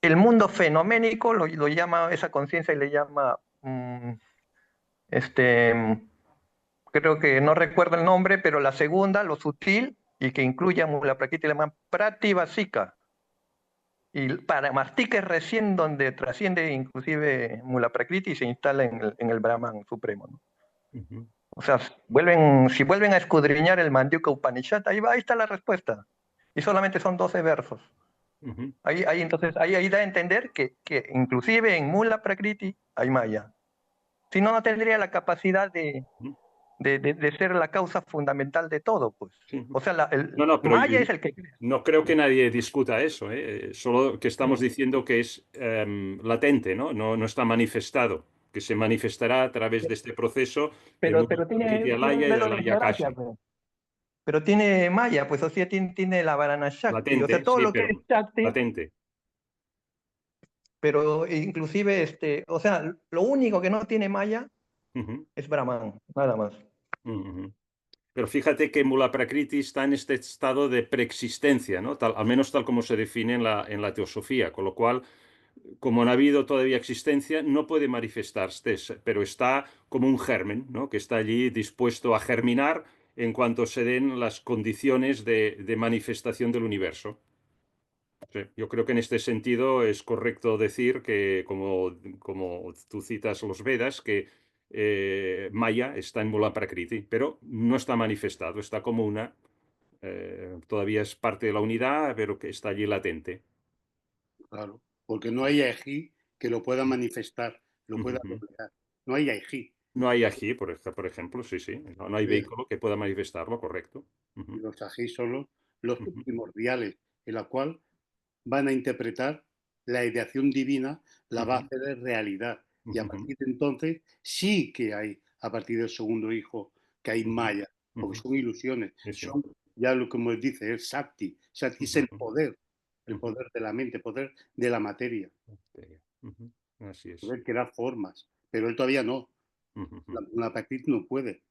Speaker 3: el mundo fenoménico lo llama, esa conciencia y le llama, este, creo que no recuerdo el nombre, pero la segunda, lo sutil, y que incluye a Mula Prakriti, le llaman Prativasika. Y para Mastika es recién donde trasciende inclusive Mula Prakriti y se instala en el Brahman supremo, ¿no?
Speaker 1: ujú,
Speaker 3: O sea, si vuelven a escudriñar el Mandukya Upanishad, ahí está la respuesta. Y solamente son 12 versos.
Speaker 1: ujú,
Speaker 3: Entonces, ahí da a entender que inclusive en Mula Prakriti hay Maya. Si no, no tendría la capacidad
Speaker 1: ujú.
Speaker 3: de ser la causa fundamental de todo, pues.
Speaker 1: Sí.
Speaker 3: O sea,
Speaker 1: No, pero
Speaker 3: Maya es el que crea.
Speaker 1: no creo que nadie discuta eso, ¿eh? Solo que estamos diciendo que es latente, ¿no? No está manifestado, que se manifestará a través de este proceso de
Speaker 3: Pero
Speaker 1: Prakriti
Speaker 3: tiene un
Speaker 1: Alaya y de
Speaker 3: velo de
Speaker 1: Alaya
Speaker 3: ignorancia,
Speaker 1: Akasha.
Speaker 3: pues. Pero tiene Maya, pues, o sea, tiene la Varana Shakti, o sea,
Speaker 1: Latente,
Speaker 3: todo
Speaker 1: sí,
Speaker 3: lo que es
Speaker 1: pero
Speaker 3: Shakti,
Speaker 1: latente.
Speaker 3: pero inclusive, o sea, lo único que no tiene Maya
Speaker 1: Ujú,
Speaker 3: es Brahman, nada más.
Speaker 1: ujú. Pero fíjate que Mula Prakriti está en este estado de preexistencia, ¿no? Al menos tal como se define en la teosofía, con lo cual, como no ha habido todavía existencia, no puede manifestarse, pero está como un germen, ¿no? Que está allí dispuesto a germinar en cuanto se den las condiciones de manifestación del universo. Sí, yo creo que en este sentido es correcto decir que, como tú citas los Vedas, que Maya está en Mula Prakriti, pero no está manifestado, está como todavía es parte de la unidad, pero que está allí latente.
Speaker 4: Claro, porque no hay ají que lo pueda manifestar, lo pueda
Speaker 1: Ujú.
Speaker 4: reflejar. No hay ají.
Speaker 1: No hay ají, por ejemplo, sí, sí. No hay
Speaker 4: Eh,
Speaker 1: vehículo que pueda manifestarlo, correcto.
Speaker 4: Y
Speaker 1: Ujú,
Speaker 4: los ají son los
Speaker 1: ujú,
Speaker 4: primordiales, en la cual van a interpretar la ideación divina, la va a
Speaker 1: ujú,
Speaker 4: hacer de realidad. Y a
Speaker 1: ujú,
Speaker 4: partir de entonces sí que hay, a partir del segundo hijo, que hay
Speaker 1: ujú,
Speaker 4: maya, porque
Speaker 1: ujú.
Speaker 4: son ilusiones,
Speaker 1: Sí, sí.
Speaker 4: son ya lo como dice, es Shakti. Shakti es
Speaker 1: Ujú,
Speaker 4: el
Speaker 1: ujú.
Speaker 4: poder de la mente, el poder de la materia,
Speaker 1: Ujú. Así es.
Speaker 4: poder crear formas, pero él todavía no.
Speaker 1: Ujú, ujú.
Speaker 4: La Prakrit no puede,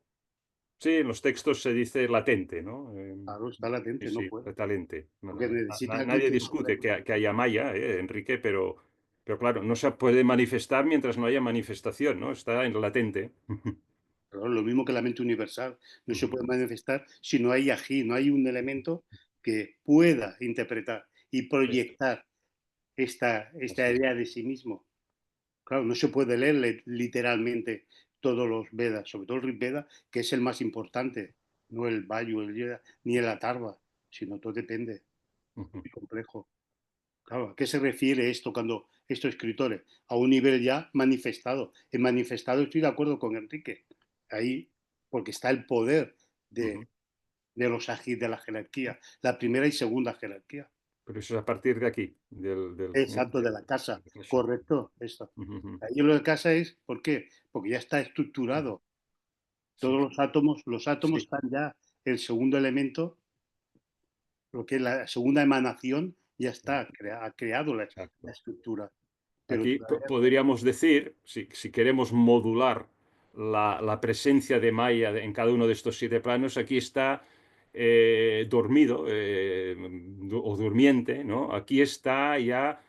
Speaker 1: Sí, en los textos se dice latente, ¿no?
Speaker 4: claro, está
Speaker 1: Sí,
Speaker 4: latente, no
Speaker 1: sí,
Speaker 4: puede,
Speaker 1: talente.
Speaker 4: porque necesita alguien
Speaker 1: Nadie
Speaker 4: que lo
Speaker 1: discute
Speaker 4: pueda.
Speaker 1: que haya maya, Enrique, pero claro, no se puede manifestar mientras no haya manifestación, ¿no? Está en latente.
Speaker 4: Claro, lo mismo que la mente universal, no se
Speaker 1: Ujú.
Speaker 4: puede manifestar si no hay ají, no hay un elemento que pueda interpretar y
Speaker 1: Esto,
Speaker 4: proyectar esta
Speaker 1: así es.
Speaker 4: idea de sí mismo. Claro, no se puede leer literalmente todos los Vedas, sobre todo el Rig Veda, que es el más importante, no el Vayu, el Yeda, ni el Atharva, sino todo depende,
Speaker 1: Ujú,
Speaker 4: muy complejo. Claro, ¿a qué se refiere esto cuando estos escritores? A un nivel ya manifestado. En manifestado estoy de acuerdo con Enrique. Ahí, porque está el poder
Speaker 1: ujú.
Speaker 4: de los agis de la jerarquía, la primera y segunda jerarquía.
Speaker 1: Pero eso es a partir de aquí,
Speaker 4: Exacto, de la casa.
Speaker 1: de casa.
Speaker 4: Correcto, eso.
Speaker 1: Ujú, ujú.
Speaker 4: Ahí lo de casa es, ¿por qué? Porque ya está estructurado.
Speaker 1: Sí,
Speaker 4: Todos los átomos
Speaker 1: sí,
Speaker 4: están ya, el segundo elemento, lo que es la segunda emanación, ya está, ha creado la
Speaker 1: exacto.
Speaker 4: estructura. Pero
Speaker 1: Aquí
Speaker 4: todavía
Speaker 1: podríamos decir, si queremos modular la presencia de Maya en cada uno de estos 7 planos, aquí está dormido o durmiente, ¿no? Aquí está ya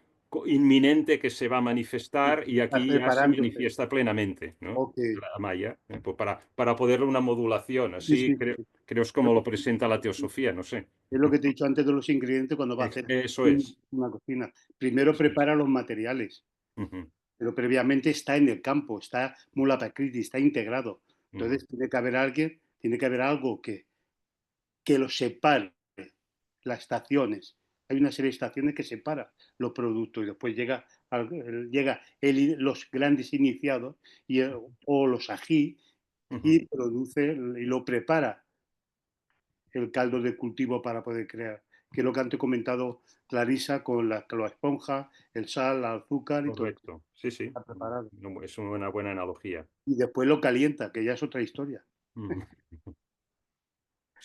Speaker 1: inminente que se va a manifestar y
Speaker 4: está
Speaker 1: aquí ya se
Speaker 4: preparándose.
Speaker 1: manifiesta plenamente, ¿no?
Speaker 4: Ok,
Speaker 1: La Maya, pues para poderle una modulación.
Speaker 4: sí,
Speaker 1: Así
Speaker 4: sí, sí.
Speaker 1: creo es como lo presenta la teosofía, no sé.
Speaker 4: Es lo que te he dicho antes de los ingredientes cuando va a hacer
Speaker 1: Eso es.
Speaker 4: una cocina. Primero
Speaker 1: Eso es.
Speaker 4: prepara los materiales,
Speaker 1: Ujú,
Speaker 4: pero previamente está en el campo, está Mula Prakriti, está integrado.
Speaker 1: ujú,
Speaker 4: Entonces tiene que haber alguien, tiene que haber algo que lo separe, las estaciones. Hay una serie de estaciones que separa los productos y después llega los grandes iniciados o los ají
Speaker 1: ujú.
Speaker 4: y produce y lo prepara el caldo de cultivo para poder crear, que es lo que antes he comentado Clarisa con la esponja, el sal, el azúcar y todo
Speaker 1: Correcto, sí, sí.
Speaker 4: está preparado.
Speaker 1: No, es una buena analogía.
Speaker 4: Y después lo calienta, que ya es otra historia.
Speaker 1: Ujú.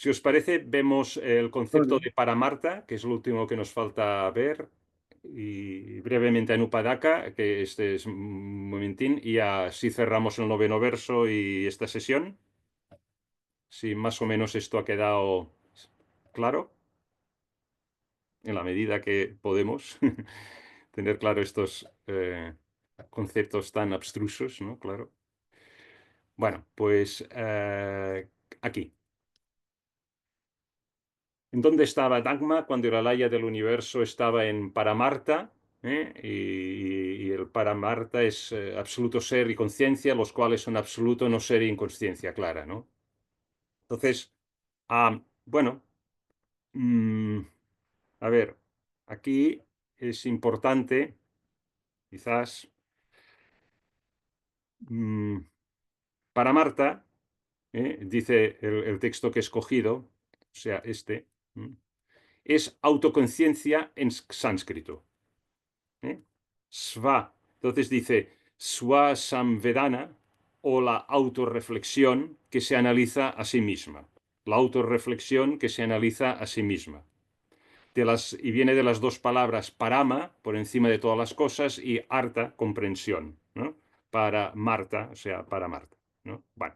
Speaker 1: Si os parece, vemos el concepto
Speaker 4: Vale.
Speaker 1: de Paramarta, que es lo último que nos falta ver, y brevemente Anupadaka, que este es un momentín, y así cerramos el noveno verso y esta sesión. Si más o menos esto ha quedado claro, en la medida que podemos tener claro estos conceptos tan abstrusos, ¿no? Claro. Bueno, pues aquí. ¿En dónde estaba Dagma cuando la Laya del universo estaba en Paramarta? Y el Paramarta es absoluto ser y conciencia, los cuales son absoluto no ser e inconsciencia clara, ¿no? Entonces, bueno, mm, a ver, aquí es importante, quizás, mm, Paramarta dice el texto que he escogido, o sea, es autoconciencia en sánscrito. Sva. Entonces dice Swa Samvedana, o la autorreflexión que se analiza a sí misma. La autorreflexión que se analiza a sí misma. Y viene de las dos palabras parama, por encima de todas las cosas, y arta, comprensión, ¿no? Para Marta, o sea, para Marta, ¿no? Bueno,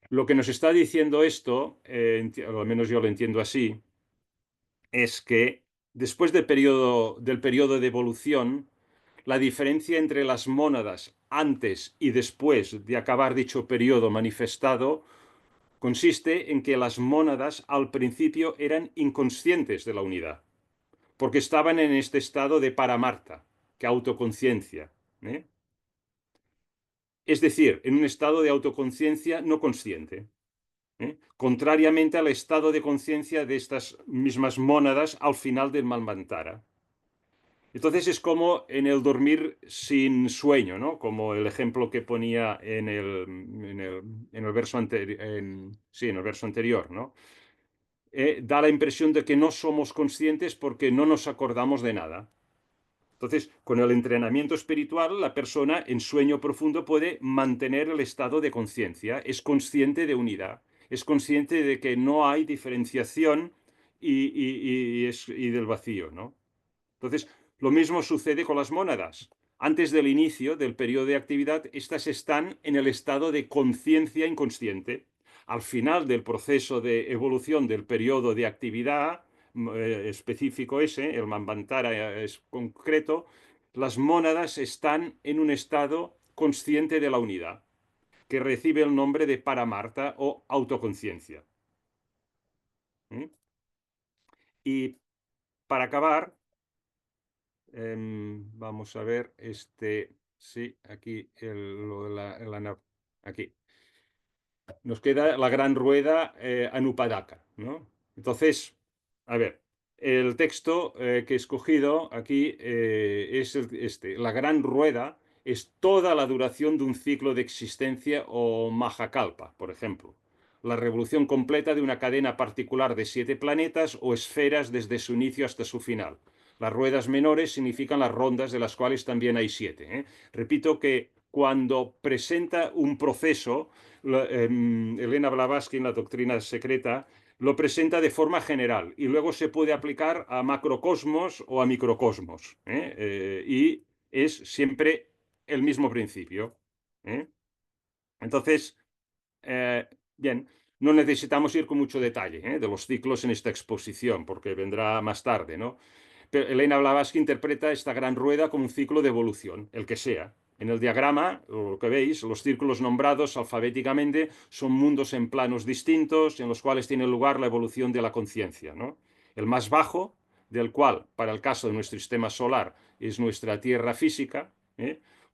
Speaker 1: lo que nos está diciendo esto, o al menos yo lo entiendo así, es que después del periodo de evolución, la diferencia entre las mónadas antes y después de acabar dicho periodo manifestado consiste en que las mónadas al principio eran inconscientes de la unidad, porque estaban en este estado de paramarta, que autoconciencia, ¿eh? Es decir, en un estado de autoconciencia no consciente, contrariamente al estado de conciencia de estas mismas mónadas al final del Manvantara. Entonces es como en el dormir sin sueño, ¿no? Como el ejemplo que ponía en el verso sí, en el verso anterior, ¿no? Da la impresión de que no somos conscientes porque no nos acordamos de nada. Entonces, con el entrenamiento espiritual, la persona en sueño profundo puede mantener el estado de conciencia, es consciente de unidad, es consciente de que no hay diferenciación y del vacío, ¿no? Entonces, lo mismo sucede con las mónadas. Antes del inicio del periodo de actividad, estas están en el estado de conciencia inconsciente. Al final del proceso de evolución del periodo de actividad específico ese, el Manvantara es concreto, las mónadas están en un estado consciente de la unidad, que recibe el nombre de Paramarta o autoconciencia. Y para acabar, vamos a ver, sí, aquí, aquí. Nos queda la gran rueda Anupadaka, ¿no? Entonces, a ver, el texto que he escogido aquí es la gran rueda es toda la duración de un ciclo de existencia o Mahakalpa, por ejemplo. La revolución completa de una cadena particular de 7 planetas o esferas desde su inicio hasta su final. Las ruedas menores significan las rondas, de las cuales también hay 7, ¿eh? Repito que cuando presenta un proceso, Elena Blavatsky en la doctrina secreta lo presenta de forma general y luego se puede aplicar a macrocosmos o a microcosmos, y es siempre el mismo principio, ¿eh? Entonces, bien, no necesitamos ir con mucho detalle, de los ciclos en esta exposición, porque vendrá más tarde, ¿no? Pero Elena Blavatsky interpreta esta gran rueda como un ciclo de evolución, el que sea. En el diagrama, lo que veis, los círculos nombrados alfabéticamente son mundos en planos distintos en los cuales tiene lugar la evolución de la conciencia, ¿no? El más bajo, del cual, para el caso de nuestro sistema solar, es nuestra Tierra física,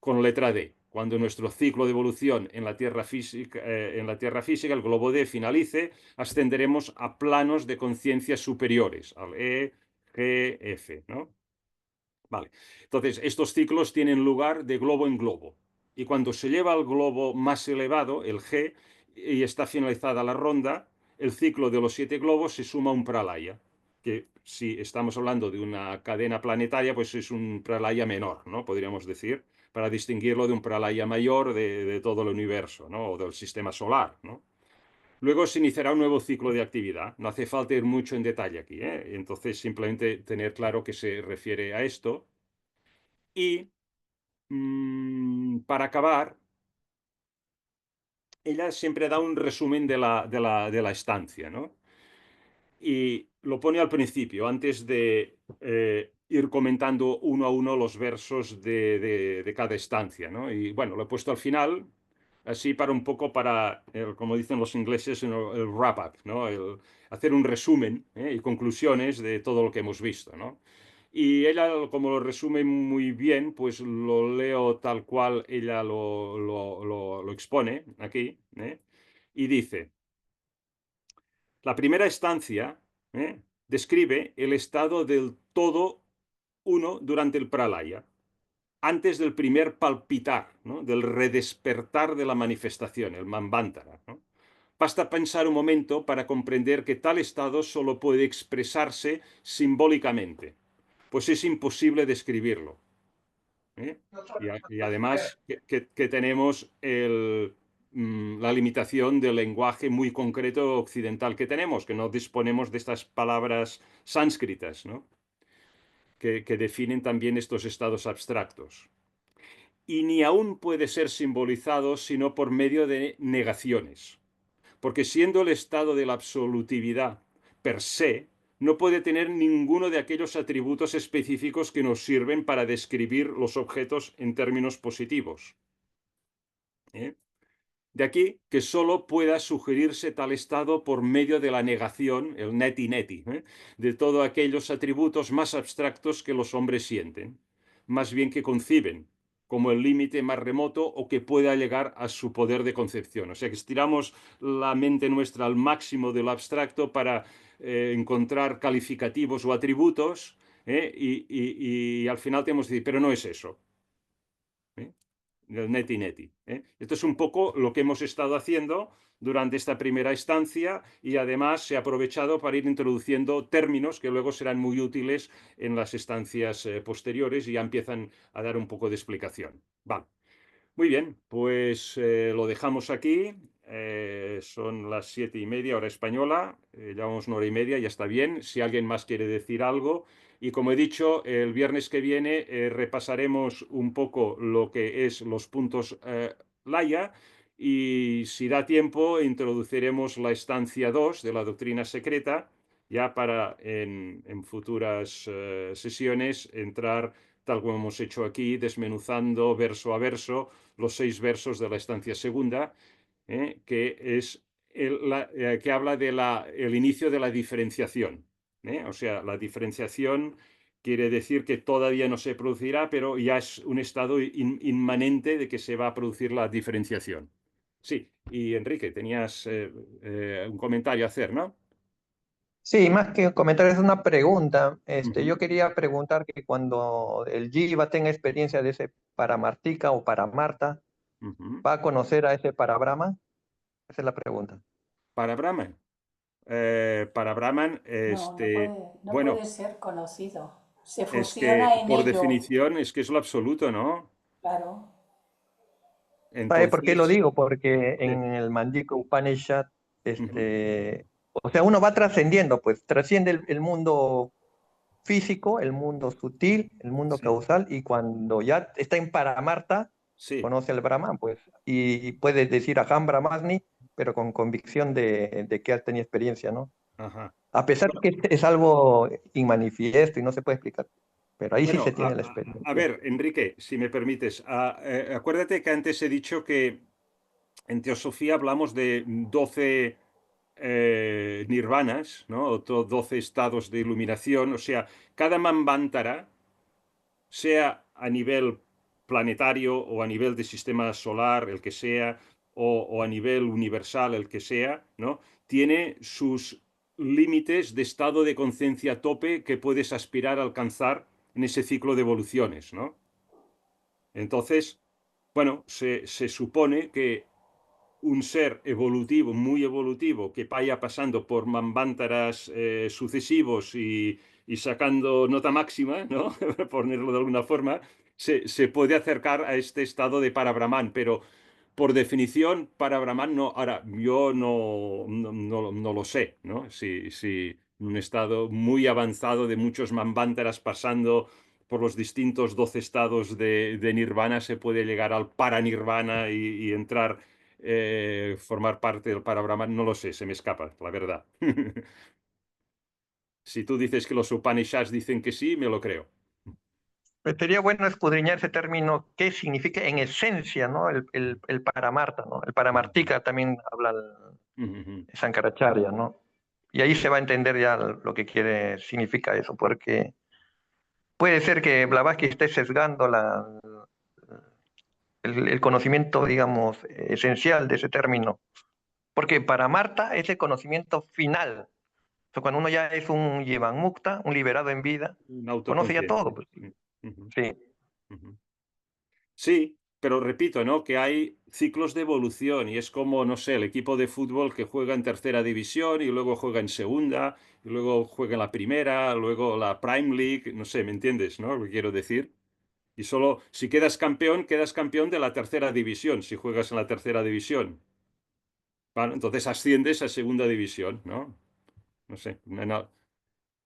Speaker 1: con letra D. Cuando nuestro ciclo de evolución en la Tierra física, el globo D, finalice, ascenderemos a planos de conciencia superiores, al E, G, F, ¿no? Vale. Entonces, estos ciclos tienen lugar de globo en globo. Y cuando se lleva al globo más elevado, el G, y está finalizada la ronda, el ciclo de los 7 globos se suma a un pralaya, que si estamos hablando de una cadena planetaria, pues es un pralaya menor, ¿no? Podríamos decir, para distinguirlo de un pralaya mayor de todo el universo, ¿no? O del sistema solar, ¿no? Luego se iniciará un nuevo ciclo de actividad. No hace falta ir mucho en detalle aquí, ¿eh? Entonces, simplemente tener claro que se refiere a esto. Y para acabar, ella siempre da un resumen de la estancia, ¿no? Y lo pone al principio, antes de ir comentando uno a uno los versos de cada estancia, ¿no? Y bueno, lo he puesto al final, así para un poco como dicen los ingleses, el wrap-up, ¿no? Hacer un resumen, y conclusiones de todo lo que hemos visto, ¿no? Y ella, como lo resume muy bien, pues lo leo tal cual ella lo expone aquí, y dice, la primera estancia, describe el estado del todo uno durante el pralaya, antes del primer palpitar, ¿no? Del redespertar de la manifestación, el manvantara, ¿no? Basta pensar un momento para comprender que tal estado solo puede expresarse simbólicamente, pues es imposible describirlo. ¿Eh? Y además que tenemos la limitación del lenguaje muy concreto occidental que tenemos, que no disponemos de estas palabras sánscritas, ¿no? Que definen también estos estados abstractos. Y ni aún puede ser simbolizado sino por medio de negaciones, porque siendo el estado de la absolutividad per se, no puede tener ninguno de aquellos atributos específicos que nos sirven para describir los objetos en términos positivos. ¿Eh? De aquí que sólo pueda sugerirse tal estado por medio de la negación, el neti neti, de todos aquellos atributos más abstractos que los hombres sienten, más bien que conciben, como el límite más remoto o que pueda llegar a su poder de concepción. O sea que estiramos la mente nuestra al máximo de lo abstracto para encontrar calificativos o atributos, y al final tenemos que decir, pero no es eso. ¿Eh? Del neti neti. Esto es un poco lo que hemos estado haciendo durante esta primera estancia y además se ha aprovechado para ir introduciendo términos que luego serán muy útiles en las estancias posteriores y ya empiezan a dar un poco de explicación. Vale. Muy bien, pues lo dejamos aquí. Son las 7:30 hora española. Llevamos 1 hora y media, ya está bien. Si alguien más quiere decir algo. Y como he dicho, el viernes que viene repasaremos un poco lo que es los puntos Laya. Y si da tiempo, introduciremos la estancia 2 de la doctrina secreta, ya para en futuras sesiones entrar tal como hemos hecho aquí, desmenuzando verso a verso los 6 versos de la estancia segunda, que es que habla de el inicio de la diferenciación. O sea, la diferenciación quiere decir que todavía no se producirá, pero ya es un estado inmanente de que se va a producir la diferenciación. Sí, y Enrique, tenías un comentario a hacer, ¿no?
Speaker 3: Sí, más que comentar es una pregunta.
Speaker 1: Ujú,
Speaker 3: Yo quería preguntar que cuando el Jiva tenga experiencia de ese para Martika o para Marta,
Speaker 1: ujú.
Speaker 3: ¿va a conocer a ese para Brahma? Esa es la pregunta.
Speaker 1: Para Brahman. Para Brahman,
Speaker 2: No, no
Speaker 1: bueno,
Speaker 2: puede ser conocido. Se
Speaker 1: es que
Speaker 2: fusiona en
Speaker 1: por
Speaker 2: ello,
Speaker 1: definición es que es lo absoluto, ¿no?
Speaker 2: claro.
Speaker 3: ¿Sabe por qué lo
Speaker 1: Entonces,
Speaker 3: digo? Porque
Speaker 1: sí,
Speaker 3: en el Mandika Upanishad,
Speaker 1: ujú,
Speaker 3: o sea, uno va trascendiendo, pues trasciende el mundo físico, el mundo sutil, el mundo
Speaker 1: sí,
Speaker 3: causal, y cuando ya está en Paramarta,
Speaker 1: sí,
Speaker 3: conoce al Brahman, pues, y puede decir Aham Brahmasmi, pero con convicción de que ha tenido experiencia, ¿no?
Speaker 1: ajá.
Speaker 3: A pesar
Speaker 1: Bueno,
Speaker 3: que es algo inmanifiesto y no se puede explicar, pero ahí sí se
Speaker 1: bueno,
Speaker 3: tiene la
Speaker 1: a
Speaker 3: experiencia.
Speaker 1: ver, Enrique, si me permites, acuérdate que antes he dicho que en teosofía hablamos de 12 nirvanas, ¿no? O 12 estados de iluminación, o sea, cada manvantara, sea a nivel planetario o a nivel de sistema solar, el que sea, o a nivel universal, el que sea, ¿no? Tiene sus límites de estado de conciencia tope que puedes aspirar a alcanzar en ese ciclo de evoluciones, ¿no? Entonces, bueno, se supone que un ser evolutivo, muy evolutivo, que vaya pasando por manvántaras sucesivos y sacando nota máxima, ¿no? Por ponerlo de alguna forma, se puede acercar a este estado de Parabrahman, pero por definición, Parabrahman no. Ahora, yo no lo sé, ¿no? Si un estado muy avanzado de muchos manvántaras pasando por los distintos 12 estados de nirvana se puede llegar al paranirvana y entrar, formar parte del Parabrahman, no lo sé, se me escapa, la verdad. Si tú dices que los Upanishads dicen que sí, me lo creo.
Speaker 3: Pues sería bueno escudriñar ese término, qué significa en esencia, ¿no? El Paramarta, ¿no? El Paramartika también habla Sankaracharya, ¿no? Y ahí se va a entender ya lo que significa eso, porque puede ser que Blavatsky esté sesgando el conocimiento, digamos, esencial de ese término, porque para Marta es el conocimiento final. O sea, cuando uno ya es un Yevan Mukta, un liberado en vida,
Speaker 1: Una
Speaker 3: conoce ya todo,
Speaker 1: autoconciencia.
Speaker 3: pues.
Speaker 1: Ujú,
Speaker 3: Sí.
Speaker 1: ujú. Sí, pero repito, ¿no? Que hay ciclos de evolución y es como, no sé, el equipo de fútbol que juega en tercera división y luego juega en segunda y luego juega en la primera, luego la Prime League, no sé, ¿me entiendes, no? Lo que quiero decir. Y solo si quedas campeón de la tercera división, si juegas en la tercera división. Vale, entonces asciendes a segunda división, ¿no? No sé,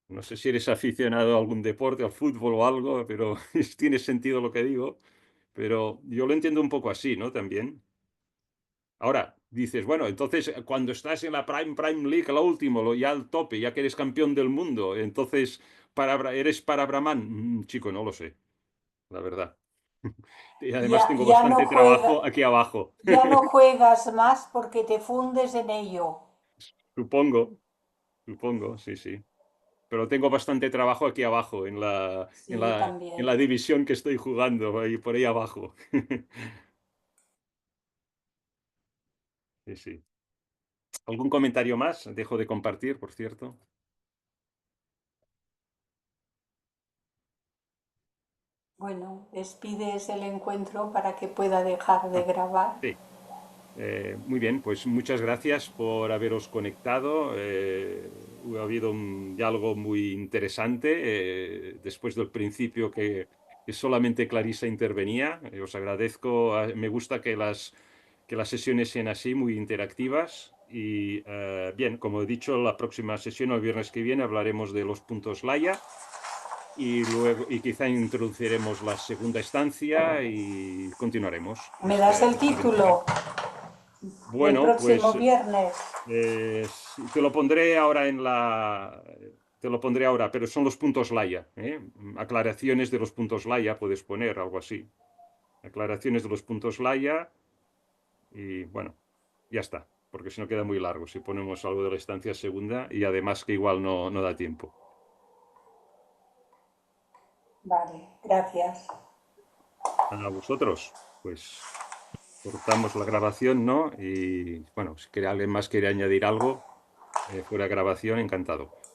Speaker 1: no sé si eres aficionado a algún deporte, al fútbol o algo, pero tiene sentido lo que digo. Pero yo lo entiendo un poco así, ¿no? También. Ahora, dices, bueno, entonces cuando estás en la Prime League, lo último, ya al tope, ya que eres campeón del mundo, entonces eres para Brahman. Chico, no lo sé, la verdad. Y además tengo
Speaker 2: Ya no
Speaker 1: bastante trabajo aquí abajo.
Speaker 2: ya no juegas más porque te fundes en ello.
Speaker 1: Supongo, supongo, sí, sí. Pero tengo bastante trabajo aquí abajo,
Speaker 2: Sí, yo
Speaker 1: en
Speaker 2: también.
Speaker 1: la división que estoy jugando, ahí, por ahí abajo. Sí, sí. ¿Algún comentario más? Dejo de compartir, por cierto.
Speaker 2: Bueno, despides el encuentro para que pueda dejar de
Speaker 1: Ah,
Speaker 2: grabar.
Speaker 1: sí. Muy bien, pues muchas gracias por haberos conectado. Ha habido un diálogo muy interesante después del principio que solamente Clarisa intervenía. Os agradezco, me gusta que las sesiones sean así, muy interactivas. Y bien, como he dicho, la próxima sesión, el viernes que viene, hablaremos de los puntos Laia y luego y quizá introduciremos la segunda estancia y continuaremos
Speaker 2: ¿Me das el
Speaker 1: esta aventura.
Speaker 2: título del
Speaker 1: Bueno,
Speaker 2: próximo
Speaker 1: pues
Speaker 2: viernes?
Speaker 1: sí, te lo pondré ahora te lo pondré ahora, pero son los puntos Laia, ¿eh? Aclaraciones de los puntos Laia, puedes poner algo así. Aclaraciones de los puntos Laia y bueno, ya está, porque si no queda muy largo si ponemos algo de la estancia segunda y además que igual no da tiempo.
Speaker 2: Vale, gracias.
Speaker 1: A vosotros, pues cortamos la grabación, ¿no? Y bueno, si alguien más quiere añadir algo fuera de grabación, encantado.